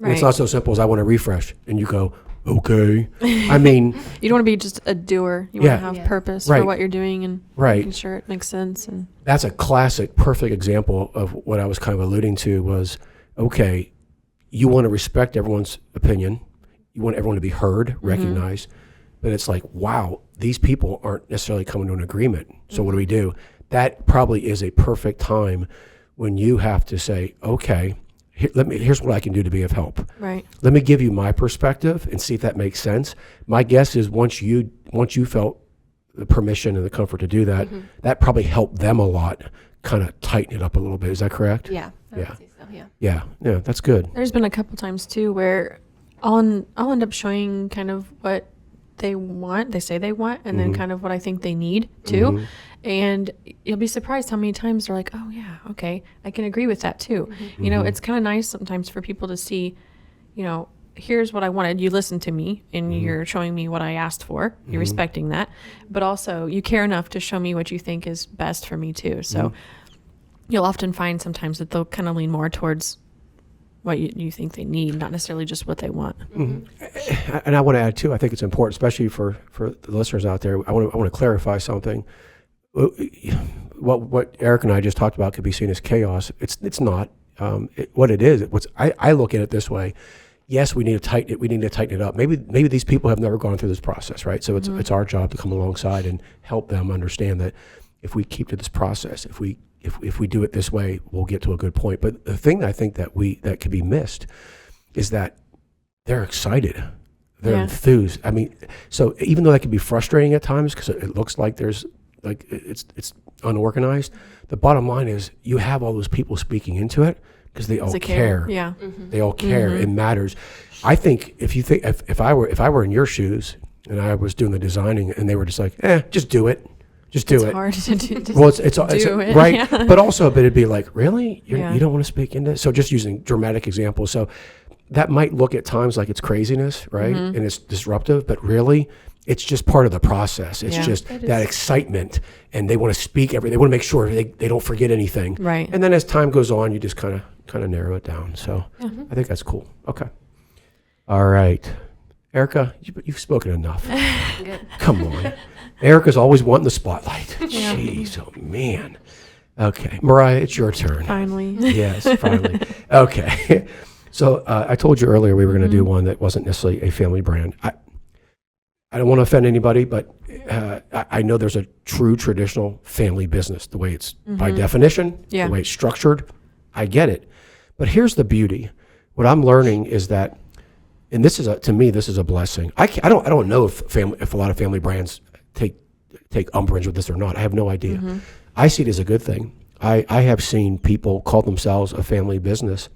And it's Right. not so simple as I want to refresh. And you go, okay. I mean, You don't want to be just a doer. You Yeah. want to have Yeah. purpose Right. for what you're doing and Right. making sure it makes sense. And that's a classic, perfect example of what I was kind of alluding to was, okay, you want to respect everyone's opinion. You want everyone to be heard, recognized. But it's like, wow, these people aren't necessarily coming to an agreement. So what do we do? That probably is a perfect time when you have to say, okay, here's what I can do to be of help. right. Let me give you my perspective and see if that makes sense. My guess is once you felt the permission and the comfort to do that, that probably helped them a lot, kind of tighten it up a little bit. Is that correct? Yeah. I would Yeah. say so, yeah. Yeah, that's good. There's been a couple times too where I'll end up showing kind of what they want, they say they want, and then kind of what I think they need too. And you'll be surprised how many times they're like, oh yeah, okay, I can agree with that too. You know, it's kind of nice sometimes for people to see, you know, here's what I wanted. You listened to me and you're showing me what I asked for. You're respecting that. But also you care enough to show me what you think is best for me too. So you'll often find sometimes that they'll kind of lean more towards what you think they need, not necessarily just what they want. And I want to add too, I think it's important, especially for the listeners out there. I want to clarify something. What Eric and I just talked about could be seen as chaos. It's not. What it is, I look at it this way. Yes, we need to tighten it. We need to tighten it up. Maybe these people have never gone through this process, right? So it's our job to come alongside and help them understand that if we keep to this process, if we do it this way, we'll get to a good point. But the thing I think that could be missed is that they're excited. They're enthused. I mean, so even though that can be frustrating at times because it looks like there's like it's unorganized, the bottom line is you have all those people speaking into it because they all care. Yeah. They all care. It matters. I think if I were in your shoes and I was doing the designing and they were just like, just do it. Just do It's it. hard to do. Just Well, it's do it. right, Yeah. but also, but it'd be like, really, you Yeah. don't want to speak into it? So just using dramatic examples. So that might look at times like it's craziness, right, and it's disruptive, but really, it's just part of the process. It's Yeah. just that excitement, and they want to speak they want to make sure they don't forget anything. Right. And then as time goes on, you just kind of narrow it down. So I think that's cool. Okay. All right, Erica, you've spoken enough. Good. Come on. Erica's always wanting the spotlight. Jeez, oh man. Okay, Mariah, it's your turn. Finally. Yes, finally. Okay. So I told you earlier we were going to do one that wasn't necessarily a family brand. I don't want to offend anybody, but I know there's a true traditional family business, the way it's by definition, Yeah. the way it's structured. I get it. But here's the beauty. What I'm learning is that, and to me, this is a blessing. I don't know if a lot of family brands take umbrage with this or not. I have no idea. I see it as a good thing. I have seen people call themselves a family business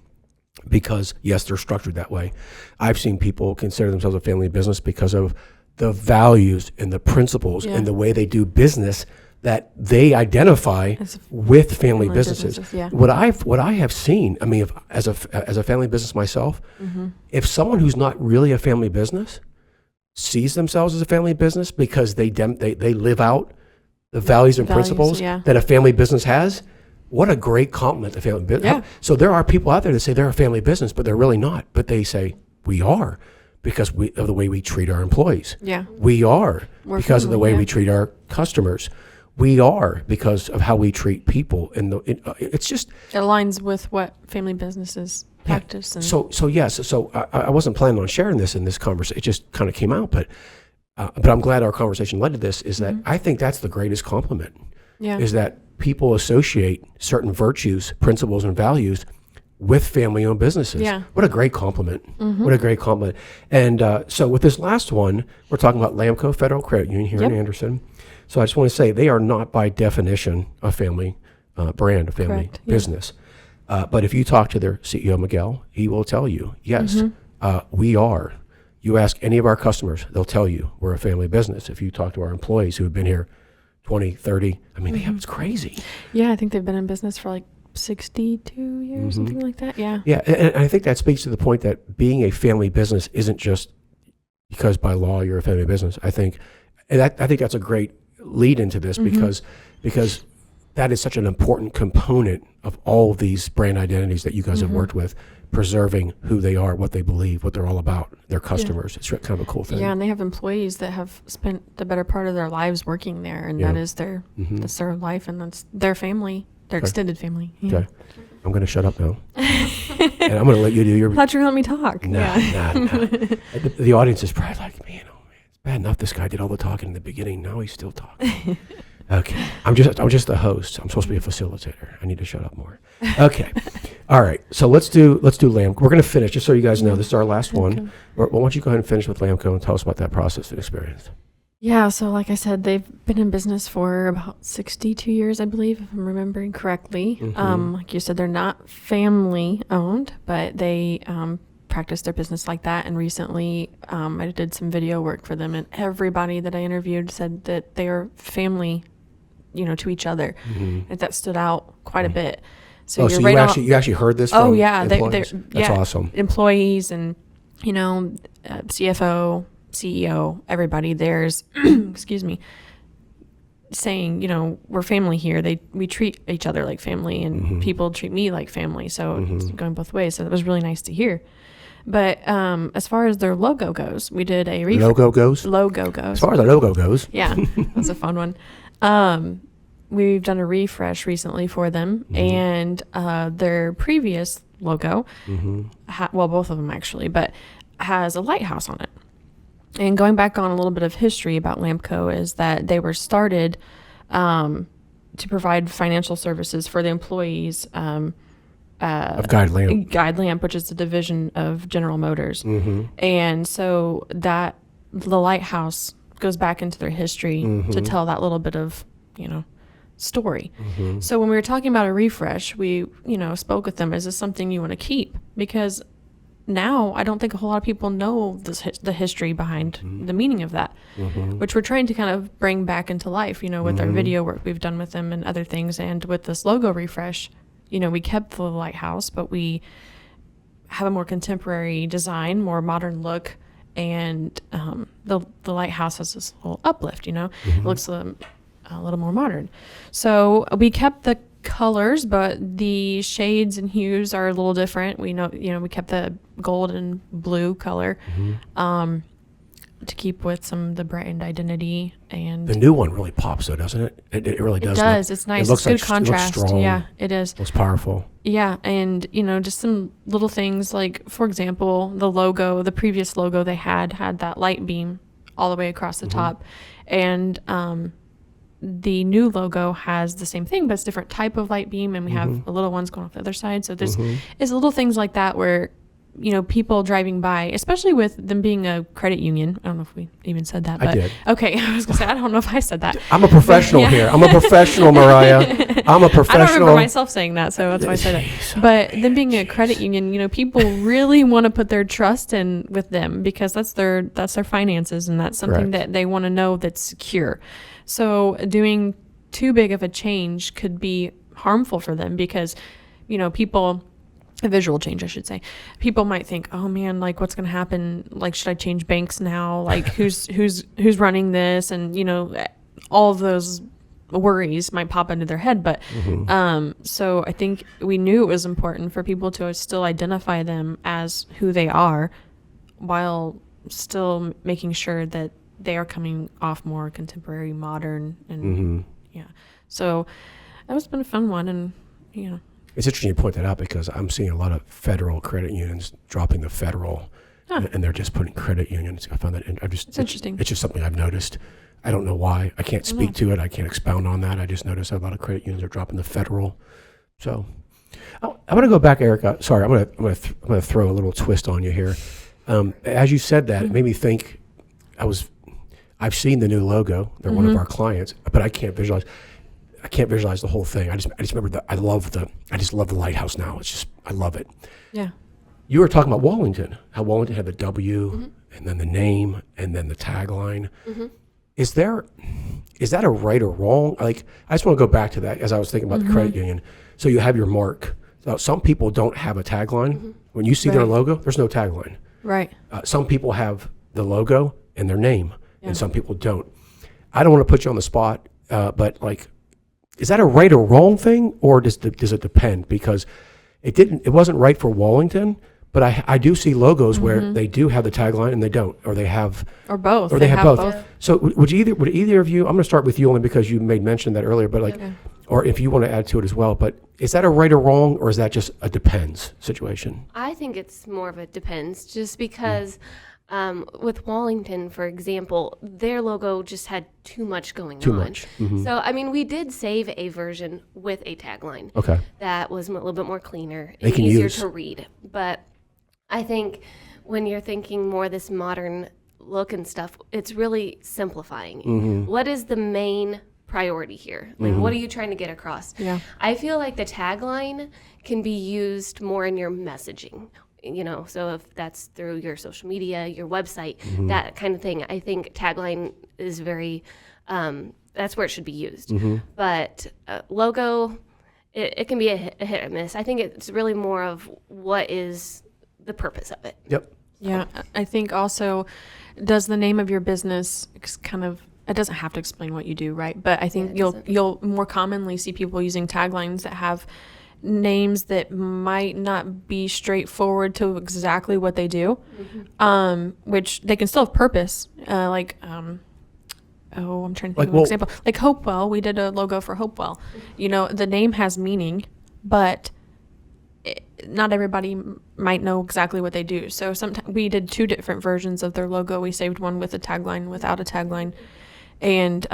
because, yes, they're structured that way. I've seen people consider themselves a family business because of the values and the principles and the way they do business that they identify with family businesses. Yeah. What I have seen, I mean, as a family business myself, if someone who's not really a family business sees themselves as a family business because they live out the values and principles that a family business has, what a great compliment to family business. Yeah. So there are people out there that say they're a family business, but they're really not. But they say, we are because of the way we treat our employees. Yeah. We are We're because of the family, way we treat our customers. We are because of how we treat people. And it's just... It aligns with what family businesses practice. And So yes. So I wasn't planning on sharing this in this conversation. It just kind of came out. But I'm glad our conversation led to this, is that I think that's the greatest compliment, is that people associate certain virtues, principles, and values with family-owned businesses. Yeah. What a great compliment. What a great compliment. And so with this last one, we're talking about Lamco Federal Credit Union here in Anderson. So I just want to say they are not by definition a family brand, a family business. But if you talk to their CEO, Miguel, he will tell you, yes, we are. You ask any of our customers, they'll tell you we're a family business. If you talk to our employees who have been here 20, 30, I mean, it's crazy. Yeah, I think they've been in business for like 62 years, something like that. Yeah. Yeah, and I think that speaks to the point that being a family business isn't just because by law you're a family business. I think that's a great lead into this because that is such an important component of all of these brand identities that you guys have worked with, preserving who they are, what they believe, what they're all about, their customers. It's kind of a cool thing. Yeah, and they have employees that have spent the better part of their lives working there, and that is that's their life, and that's their family, their extended family. Yeah. Okay. I'm going to shut up now. And I'm going to let you do your... I thought you were going to let me talk. Nah. The audience is probably like, man, oh man, it's bad enough this guy did all the talking in the beginning. Now he's still talking. Okay. I'm just the host. I'm supposed to be a facilitator. I need to shut up more. Okay. All right. So let's do Lamco. We're going to finish, just so you guys know, this is our last one. Why don't you go ahead and finish with Lamco and tell us about that process and experience. Yeah, so like I said, they've been in business for about 62 years, I believe, if I'm remembering correctly. Like you said, they're not family owned, but they practice their business like that. And recently, I did some video work for them, and everybody that I interviewed said that they are family, to each other. And that stood out quite a bit. So Oh, you're so right on. you actually heard this Oh from yeah, employees? That's yeah, awesome. employees and CFO, CEO, everybody there's excuse me, saying we're family here. We treat each other like family, and people treat me like family. So it's going both ways. So that was really nice to hear. But as far as their logo goes, we did a Logo goes? Logo goes. As far as the logo goes. Yeah, that's a fun one. We've done a refresh recently for them, and their previous logo, well, both of them actually, but has a lighthouse on it. And going back on a little bit of history about Lampco is that they were started to provide financial services for the employees Of Guide Lamp. Guide Lamp, which is the division of General Motors. And so the lighthouse goes back into their history to tell that little bit of, story. So when we were talking about a refresh, we, spoke with them, is this something you want to keep? Because now I don't think a whole lot of people know the history behind the meaning of that, which we're trying to kind of bring back into life, with our video work we've done with them and other things. And with this logo refresh, we kept the lighthouse, but we have a more contemporary design, more modern look. And the lighthouse has this little uplift, it looks a little more modern. So we kept the colors, but the shades and hues are a little different. We know, we kept the gold and blue color to keep with some of the brand identity. And The new one really pops though, doesn't it? It really does. it does. It's nice. It looks It's good like contrast. It looks strong. Yeah, it is. It looks powerful. Yeah, and just some little things like, for example, the logo, the previous logo they had that light beam all the way across the top, and the new logo has the same thing, but it's a different type of light beam, and we have the little ones going off the other side. So this is little things like that where, people driving by, especially with them being a credit union. I don't know if we even said that, but I did. Okay. I was gonna say, I don't know if I said that. I'm a professional Yeah. here. I'm a professional, Mariah. I'm a professional. I don't remember myself saying that, so that's why I said it. But them being a credit union, people really want to put their trust in with them because that's their finances, and that's something Correct. that they want to know that's secure. So doing too big of a change could be harmful for them because, a visual change, I should say. People might think, oh man, like what's going to happen? Like, should I change banks now? Like who's running this? And, all of those worries might pop into their head. But, so I think we knew it was important for people to still identify them as who they are while still making sure that they are coming off more contemporary, modern, and yeah. So that was been a fun one, and It's interesting you point that out because I'm seeing a lot of federal credit unions dropping the federal, and they're just putting credit unions. I found that it's interesting. It's just something I've noticed. I don't know why. I can't speak to it. I can't expound on that. I just noticed a lot of credit unions are dropping the federal. So I want to go back, Erica. Sorry, I'm gonna throw a little twist on you here. As you said that, it made me think. I've seen the new logo. They're one of our clients, but I can't visualize the whole thing. I just remember that I just love the lighthouse now. It's just, I love it. Yeah. You were talking about Wallington, how Wallington had the W and then the name and then the tagline. Is that a right or wrong? Like, I just want to go back to that as I was thinking about the credit union. So you have your mark. So some people don't have a tagline. When you see their Right. logo, there's no tagline. Right. Some people have the logo and their name, and some people don't. I don't want to put you on the spot, but like, is that a right or wrong thing, or does it depend? Because it wasn't right for Wallington, but I do see logos where they do have the tagline and they don't, or they have, Or both. or they have both. So would either of you? I'm going to start with you only because you made mention of that earlier, but like, Okay. or if you want to add to it as well. But is that a right or wrong, or is that just a depends situation? I think it's more of a depends, just because with Wallington, for example, their logo just had too much going Too on. much. So, I mean, we did save a version with a tagline Okay. that was a little bit more cleaner They and can easier use. to read. But I think when you're thinking more this modern look and stuff, it's really simplifying. What is the main priority here? Like, what are you trying to get across? Yeah. I feel like the tagline can be used more in your messaging, so if that's through your social media, your website, that kind of thing. I think tagline is very, that's where it should be used. But logo, it can be a hit or miss. I think it's really more of what is the purpose of it. Yep. Yeah, I think also, does the name of your business kind of, it doesn't have to explain what you do, right? But I think you'll more commonly see people using taglines that have names that might not be straightforward to exactly what they do, which they can still have purpose. I'm trying to think of an example. Like Hopewell, we did a logo for Hopewell. The name has meaning, but not everybody might know exactly what they do. So sometimes we did 2 different versions of their logo. We saved one with a tagline, without a tagline. And,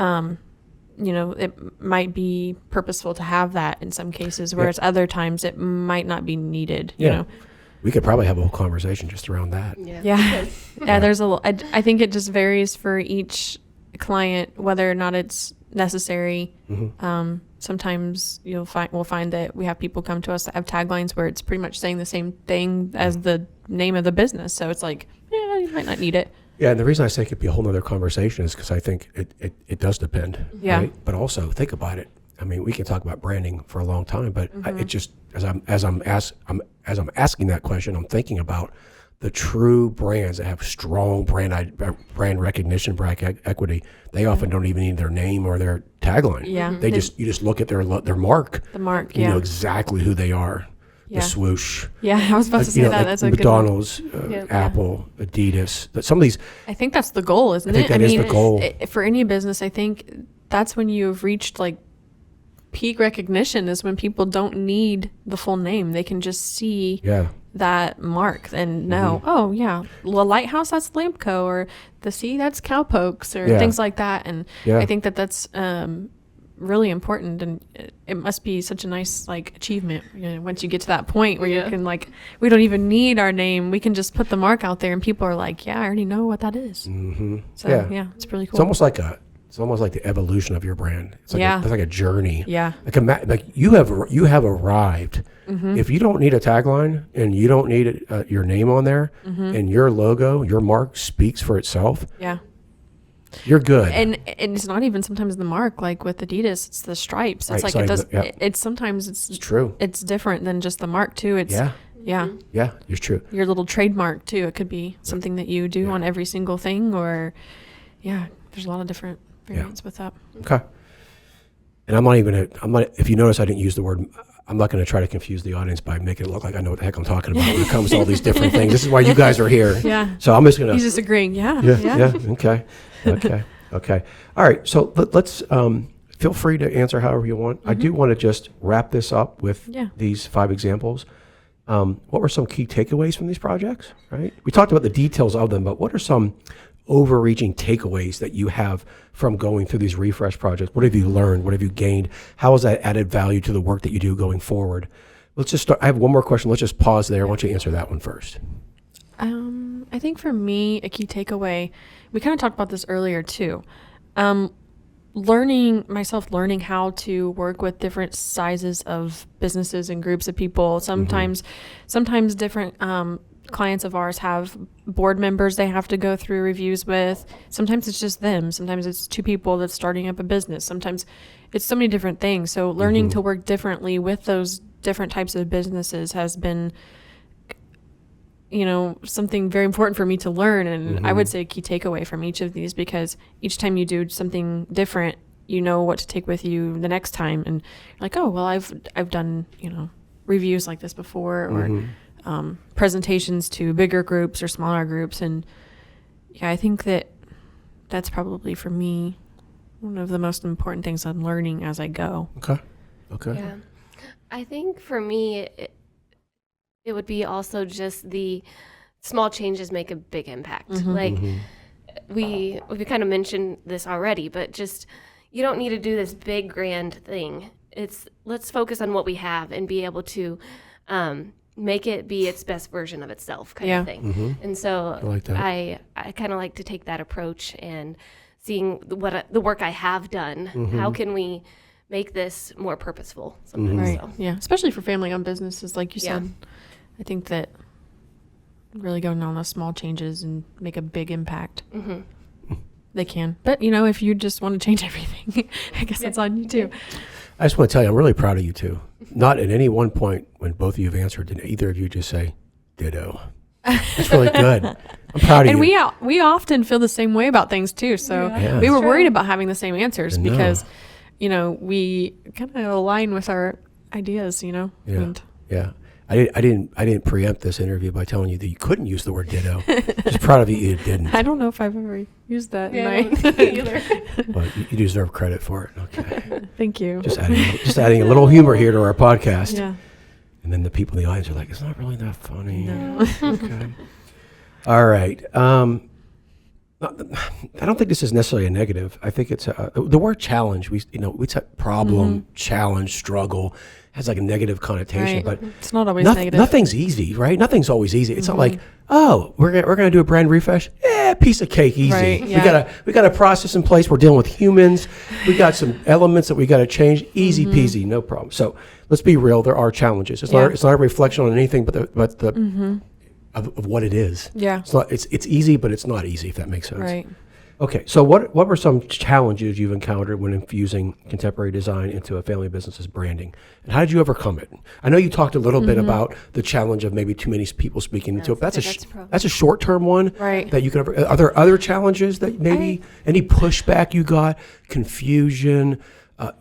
it might be purposeful to have that in some cases, whereas other times it might not be needed, you know. We could probably have a whole conversation just around that. Yeah. There's I think it just varies for each client, whether or not it's necessary. Sometimes we'll find that we have people come to us that have taglines where it's pretty much saying the same thing as the name of the business. So it's like, you might not need it. Yeah, and the reason I say it could be a whole nother conversation is because I think it does depend. Yeah. Right? But also think about it. I mean, we can talk about branding for a long time, but it just as I'm asking that question, I'm thinking about the true brands that have strong brand recognition, brand equity. They often don't even need their name or their tagline. Yeah. You just look at their mark. The mark. You Yeah. know exactly who they are. Yeah. The swoosh. Yeah, I was about to say that. Like That's a good one. McDonald's, Apple, Adidas. But some of these, I think that's the goal, isn't it? I think that is the goal. For any business, I think that's when you've reached like peak recognition, is when people don't need the full name. They can just see that mark and know, oh yeah, the lighthouse, that's Lampco, or the sea, that's Cowpokes, or things like that. And I think that's really important, and it must be such a nice achievement once you get to that point where you can we don't even need our name, we can just put the mark out there and people are like, I already know what that is. So it's really cool. It's almost like the evolution of your brand. It's like a journey. Like you have arrived. If you don't need a tagline and you don't need your name on there, and your logo, your mark speaks for itself, you're good. And it's not even sometimes the mark, like with Adidas, it's the stripes. It's it's sometimes it's true. It's different than just the mark too. It's yeah, it's true. Your little trademark too. It could be something that you do on every single thing, or there's a lot of different variants with that. Okay. And I'm not, if you notice, I didn't use the word, I'm not going to try to confuse the audience by making it look like I know what the heck I'm talking about when it comes to all these different things. This is why you guys are here. Yeah. So I'm just going to. He's just agreeing. Yeah. Okay. All right. So let's feel free to answer however you want. I do want to just wrap this up with these 5 examples. What were some key takeaways from these projects, right? We talked about the details of them, but what are some overreaching takeaways that you have from going through these refresh projects? What have you learned? What have you gained? How has that added value to the work that you do going forward? Let's just start. I have one more question. Let's just pause there. I want you to answer that one first. I think for me, a key takeaway, we kind of talked about this earlier too. Learning how to work with different sizes of businesses and groups of people. Sometimes different clients of ours have board members they have to go through reviews with. Sometimes it's just them. Sometimes it's 2 people that's starting up a business. Sometimes it's so many different things. So learning to work differently with those different types of businesses has been, something very important for me to learn. And I would say a key takeaway from each of these, because each time you do something different, you know what to take with you the next time. And you're like, oh, well, I've done, reviews like this before, or presentations to bigger groups or smaller groups. And I think that's probably for me one of the most important things I'm learning as I go. Okay. Yeah. I think for me, it would be also just the small changes make a big impact. We kind of mentioned this already, but just, you don't need to do this big grand thing. Let's focus on what we have and be able to make it be its best version of itself kind Yeah. of thing. And so I like that. I kind of like to take that approach and seeing the work I have done. How can we make this more purposeful sometimes? Right. So. Yeah. Especially for family-owned businesses, like you Yeah. said. I think that really going on those small changes and make a big impact. They can. But, if you just want to change everything, I guess that's on you too. I just want to tell you, I'm really proud of you two. Not at any one point when both of you have answered did either of you just say ditto. That's really good. I'm proud of And you. we often feel the same way about things too. So Yeah. we were True. worried about having the same answers I know. because, we kind of align with our ideas, Yeah. And Yeah. I didn't preempt this interview by telling you that you couldn't use the word ditto. Just proud of you didn't. I don't know if I've ever used that. Yeah, I in don't my think either. But you deserve credit for it. Okay. Thank you. Just adding a little humor here to our podcast. Yeah. And then the people in the audience are like, it's not really that funny. No. Okay. All right. I don't think this is necessarily a negative. I think it's the word challenge. We said problem, challenge, struggle has like a negative connotation, Right. but It's not always negative. nothing's easy, right? Nothing's always easy. It's not like, oh, we're gonna do a brand refresh. Piece of cake, easy. Right, yeah. We got a process in place. We're dealing with humans. We got some elements that we got to change. Easy peasy, no problem. So let's be real. There are challenges. It's Yeah. not a reflection on anything, but the of what it is. Yeah. It's not. It's easy, but it's not easy. If that makes sense. Right. Okay. So what were some challenges you've encountered when infusing contemporary design into a family business's branding, and how did you overcome it? I know you talked a little bit about the challenge of maybe too many people speaking into it. But that's a short-term one. Right. That you can. Are there other challenges that maybe any pushback you got, confusion?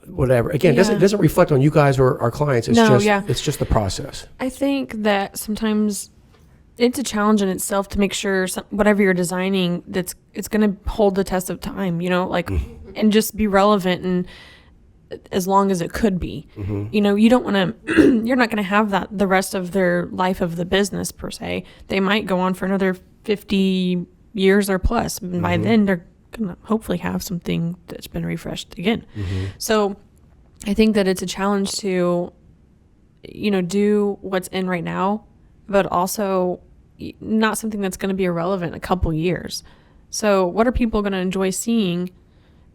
Whatever. Again, Yeah. it doesn't reflect on you guys or our clients. It's it's just the process. I think that sometimes it's a challenge in itself to make sure whatever you're designing it's going to hold the test of time, and just be relevant and as long as it could be. You don't want to you're not going to have that the rest of their life of the business per se. They might go on for another 50 years or plus, and by then they're going to hopefully have something that's been refreshed again. So I think that it's a challenge to do what's in right now, but also not something that's going to be irrelevant in a couple years. So what are people going to enjoy seeing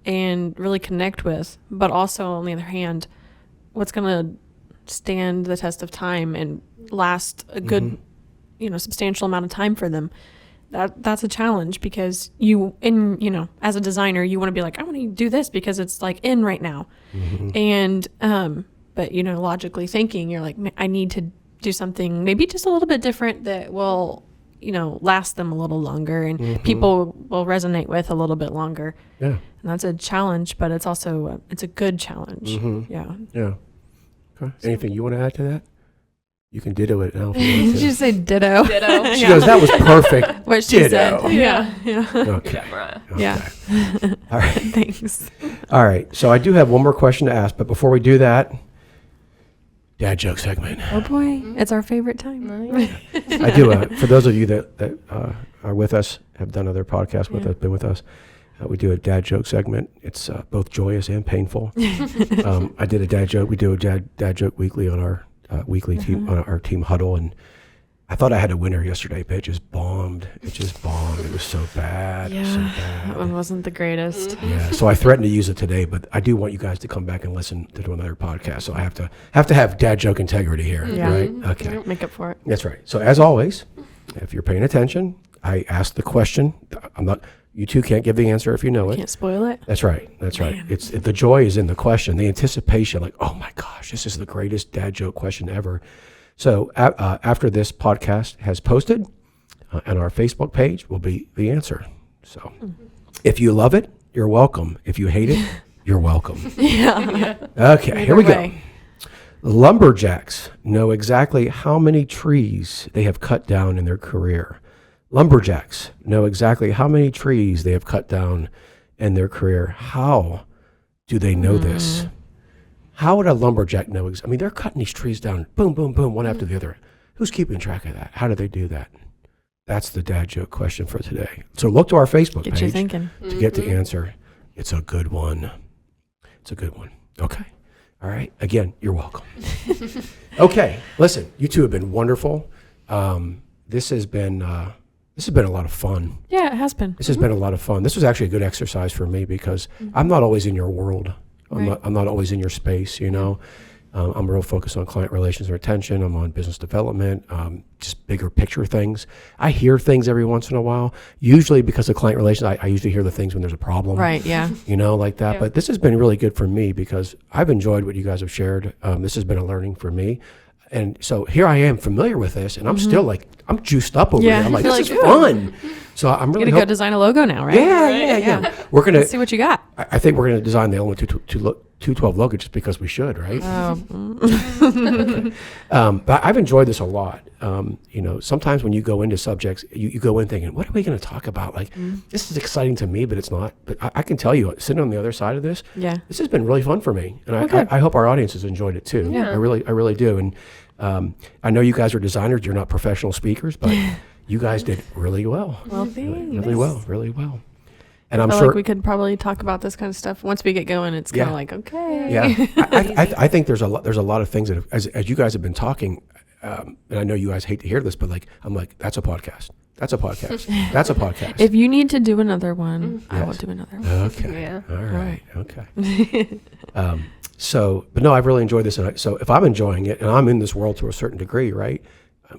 and really connect with? But also, on the other hand, what's going to stand the test of time and last a good, substantial amount of time for them? That's a challenge because as a designer, you want to be like, I want to do this because it's like in right now. And, but logically thinking, you're like, I need to do something maybe just a little bit different that will, last them a little longer and people will resonate with a little bit longer. Yeah. And that's a challenge, but it's also, it's a good challenge. Yeah. Yeah. Okay. Anything you want to add to that? You can ditto it now. If Did you want you to. say ditto? Ditto. She goes, that was perfect. What she Ditto. said. Yeah. Okay. Camera. Yeah. All right. Thanks. All right. So I do have one more question to ask, but before we do that, dad joke segment. Oh boy, it's our favorite time. I do. For those of you that are with us, have done other podcasts with us, been with us, we do a dad joke segment. It's both joyous and painful. I did a dad joke. We do a dad joke weekly on our weekly team on our team huddle, and I thought I had a winner yesterday, but it just bombed. It was so bad. Yeah, So bad. that one wasn't the greatest. Yeah, so I threatened to use it today, but I do want you guys to come back and listen to another podcast. So I have to have dad joke integrity here, Yeah. right? Okay, Make up for it. that's right. So as always, if you're paying attention, I ask the question. You two can't give the answer if you know it. Can't spoil it. That's right. That's right. Man. It's the joy is in the question, the anticipation. Like, oh my gosh, this is the greatest dad joke question ever. So after this podcast has posted on our Facebook page will be the answer. So if you love it, you're welcome. If you hate it, you're welcome. Yeah. Okay, here we go. Either way. Lumberjacks know exactly how many trees they have cut down in their career. Lumberjacks know exactly how many trees they have cut down in their career. How do they know this? How would a lumberjack know? I mean, they're cutting these trees down, boom, boom, boom, one after the other. Who's keeping track of that? How do they do that? That's the dad joke question for today. So look to our Facebook Get you page thinking. to get the answer. It's a good one. It's a good one. Okay. All right. Again, you're welcome. Okay. Listen, you two have been wonderful. This has been a lot of fun. Yeah, it has been. This has been a lot of fun. This was actually a good exercise for me because I'm not always in your world. I'm not always in your space, you know. I'm real focused on client relations and retention. I'm on business development, just bigger picture things. I hear things every once in a while, usually because of client relations. I usually hear the things when there's a problem. Right, yeah. You know, like that. Yeah. But this has been really good for me because I've enjoyed what you guys have shared. This has been a learning for me. And so here I am familiar with this, and I'm still like, I'm juiced up over Yeah. here. I'm like, You're this like, is fun. So I'm really You're going to go design a logo now, right? Yeah. We're going Let's see to, what you got. I think we're going to design the Element 212 logo just because we should, right? But I've enjoyed this a lot. You know, sometimes when you go into subjects, you go in thinking, what are we going to talk about? Like, this is exciting to me, but it's not. But I can tell you, sitting on the other side of this, this has been really fun for me. And I hope our audience has enjoyed it too. Yeah. I really do. And I know you guys are designers. You're not professional speakers, but you guys did really well. Well, thanks. Really well. And I'm I feel sure like we could probably talk about this kind of stuff once we get going. It's kind of like, okay. Yeah, I think there's a lot of things that as you guys have been talking, and I know you guys hate to hear this, but like I'm like, that's a podcast. That's a podcast. That's a podcast. If you need to do another one, I will do another one. Okay. Yeah. All right. Okay. But no, I've really enjoyed this, and so if I'm enjoying it, and I'm in this world to a certain degree, right?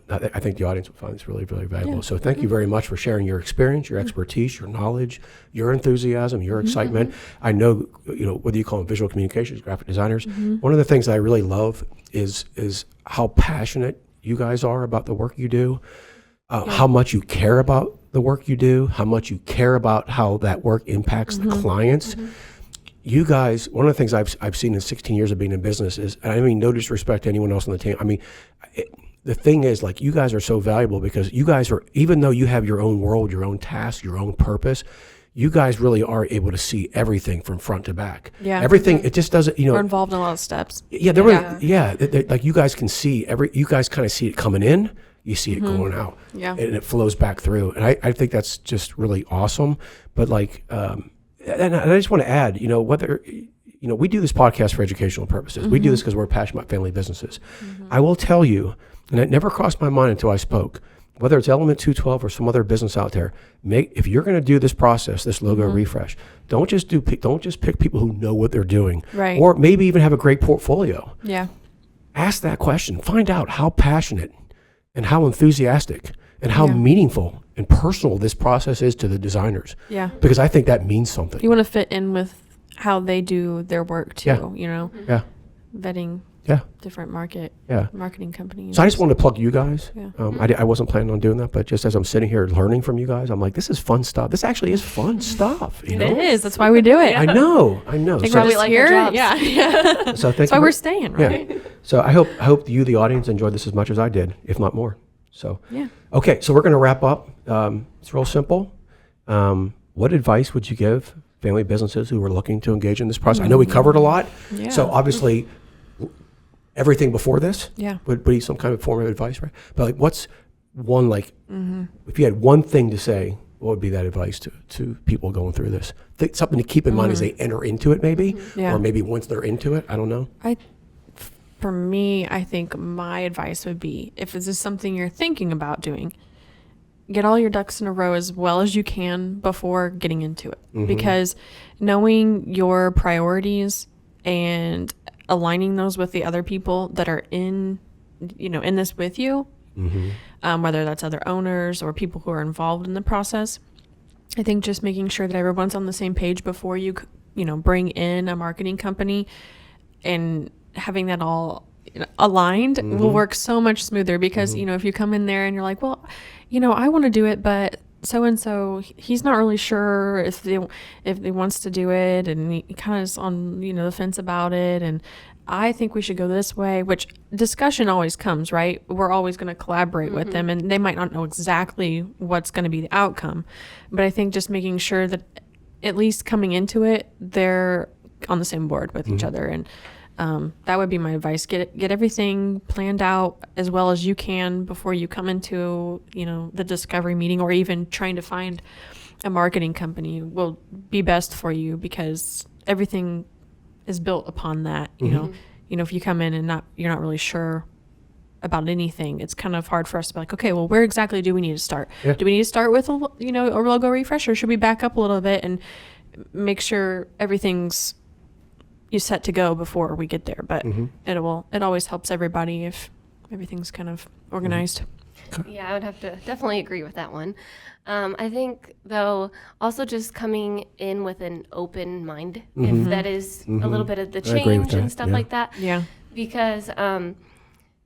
I think the audience will find this really, really valuable. Yeah. So thank you very much for sharing your experience, your expertise, your knowledge, your enthusiasm, your excitement. I know, you know, whether you call them visual communications, graphic designers, one of the things that I really love is how passionate you guys are about the work you do, how much you care about the work you do, how much you care about how that work impacts the clients. You guys, one of the things I've seen in 16 years of being in business is, and I mean, no disrespect to anyone else on the team. I mean, the thing is, like, you guys are so valuable because you guys are, even though you have your own world, your own tasks, your own purpose, you guys really are able to see everything from front to back. Yeah. Everything, it just doesn't, you know. We're involved in a lot of steps. Yeah, like you guys can see you guys kind of see it coming in, you see it going out. Yeah. And it flows back through. And I think that's just really awesome. But like, and I just want to add, you know, whether, you know, we do this podcast for educational purposes. We do this because we're passionate about family businesses. I will tell you, and it never crossed my mind until I spoke, whether it's Element 212 or some other business out there, if you're going to do this process, this logo refresh, don't just pick people who know what they're doing, Right. or maybe even have a great portfolio. Yeah. Ask that question. Find out how passionate and how enthusiastic and how meaningful and personal this process is to the designers. Yeah. Because I think that means something. You want to fit in with how they do their work too, you know, Yeah. vetting Yeah. different Yeah. marketing companies. So I just wanted to plug you guys. Yeah. I wasn't planning on doing that, but just as I'm sitting here learning from you guys, I'm like, this is fun stuff. This actually is fun stuff. You know? It is. That's why we do it. I know. Think So, why we like our our jobs. jobs. Yeah. so thank That's why you. we're staying, right? Yeah. So I hope you, the audience, enjoyed this as much as I did, if not more. So Yeah. okay, so we're going to wrap up. It's real simple. What advice would you give family businesses who are looking to engage in this process? I know we covered a lot. Yeah. So obviously, everything before this Yeah. would be some kind of form of advice, right? But like, what's one, like, if you had one thing to say, what would be that advice to people going through this? Something to keep in mind as they enter into it, maybe, Yeah. or maybe once they're into it. I don't know. For me, I think my advice would be, if this is something you're thinking about doing, get all your ducks in a row as well as you can before getting into it. Because knowing your priorities and aligning those with the other people that are in this with you, whether that's other owners or people who are involved in the process, I think just making sure that everyone's on the same page before you bring in a marketing company, and having that all aligned will work so much smoother. Because if you come in there and you're like, well, I want to do it, but so and so, he's not really sure if he wants to do it, and he kind of is on the fence about it, and I think we should go this way. Which discussion always comes, right? We're always going to collaborate with them, and they might not know exactly what's going to be the outcome, but I think just making sure that at least coming into it, they're on the same board with each other. And that would be my advice. Get everything planned out as well as you can before you come into, the discovery meeting, or even trying to find a marketing company will be best for you, because everything is built upon that. if you come in and you're not really sure about anything, it's kind of hard for us to be like, okay, well, where exactly do we need to start? Yeah. Do we need to start with a logo refresh, or should we back up a little bit and make sure everything's set to go before we get there? But it always helps everybody if everything's kind of organized. Yeah, I would have to definitely agree with that one. I think, though, also just coming in with an open mind, if that is a little bit of the I agree with change and that, stuff yeah. like that. Yeah. Because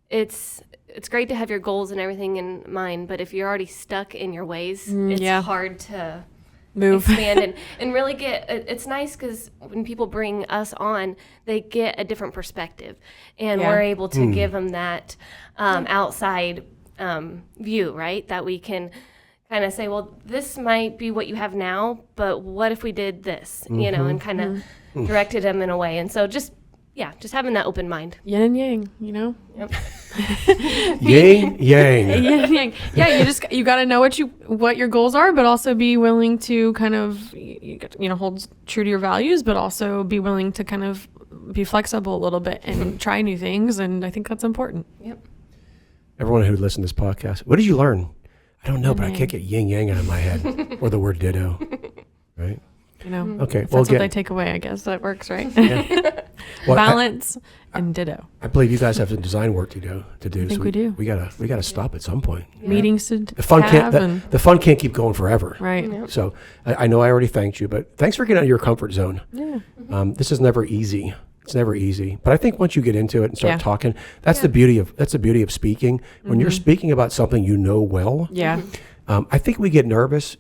it's great to have your goals and everything in mind, but if you're already stuck in your ways, it's yeah. hard to Move. expand and really get. It's nice because when people bring us on, they get a different perspective, and Yeah. we're able to give them that outside view, right? That we can kind of say, well, this might be what you have now, but what if we did this, and kind of directed them in a way. And so just having that open mind. Yin and yang, Yep. Yin, yang. Yin and yang. Yeah, you got to know what your goals are, but also be willing to kind of hold true to your values, but also be willing to kind of be flexible a little bit and try new things. And I think that's important. Yep. Everyone who listened to this podcast, what did you learn? I don't know, Yin but I yang. can't get yin yang out of my head, or the word ditto, right? Okay, If well, that's what they take away, I guess that works, right? Well, Balance and ditto. I believe you guys have some design work to do. think so we do. We gotta stop at some point. Meetings to The fun have can't. The fun can't keep going forever. right. So I know I already thanked you, but thanks for getting out of your comfort zone. Yeah. This is never easy. It's never easy. But I think once you get into it and start Yeah. talking, that's the beauty of speaking. When you're speaking about something you know well, Yeah. I think we get nervous.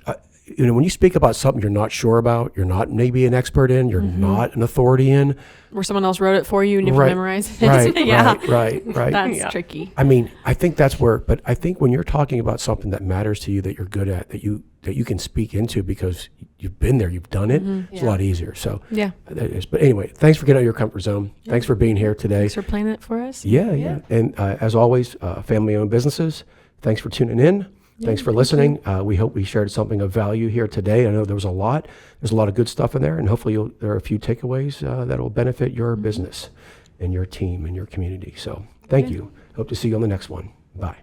When you speak about something you're not sure about, you're not maybe an expert in, you're not an authority in. Where someone else wrote it for you and you have Right. to memorize it. Right, yeah. right. That's tricky. I mean, I think that's where, but I think when you're talking about something that matters to you, that you're good at, that you can speak into because you've been there, you've done it, it's a lot easier. So Yeah. that is. But anyway, thanks for getting out of your comfort zone. Thanks for being here today. Thanks for playing it for us. Yeah. And as always, family-owned businesses, thanks for tuning in. Thanks for listening. We hope we shared something of value here today. I know there was a lot. There's a lot of good stuff in there, and hopefully there are a few takeaways that will benefit your business and your team and your community. So thank you. Hope to see you on the next one. Bye.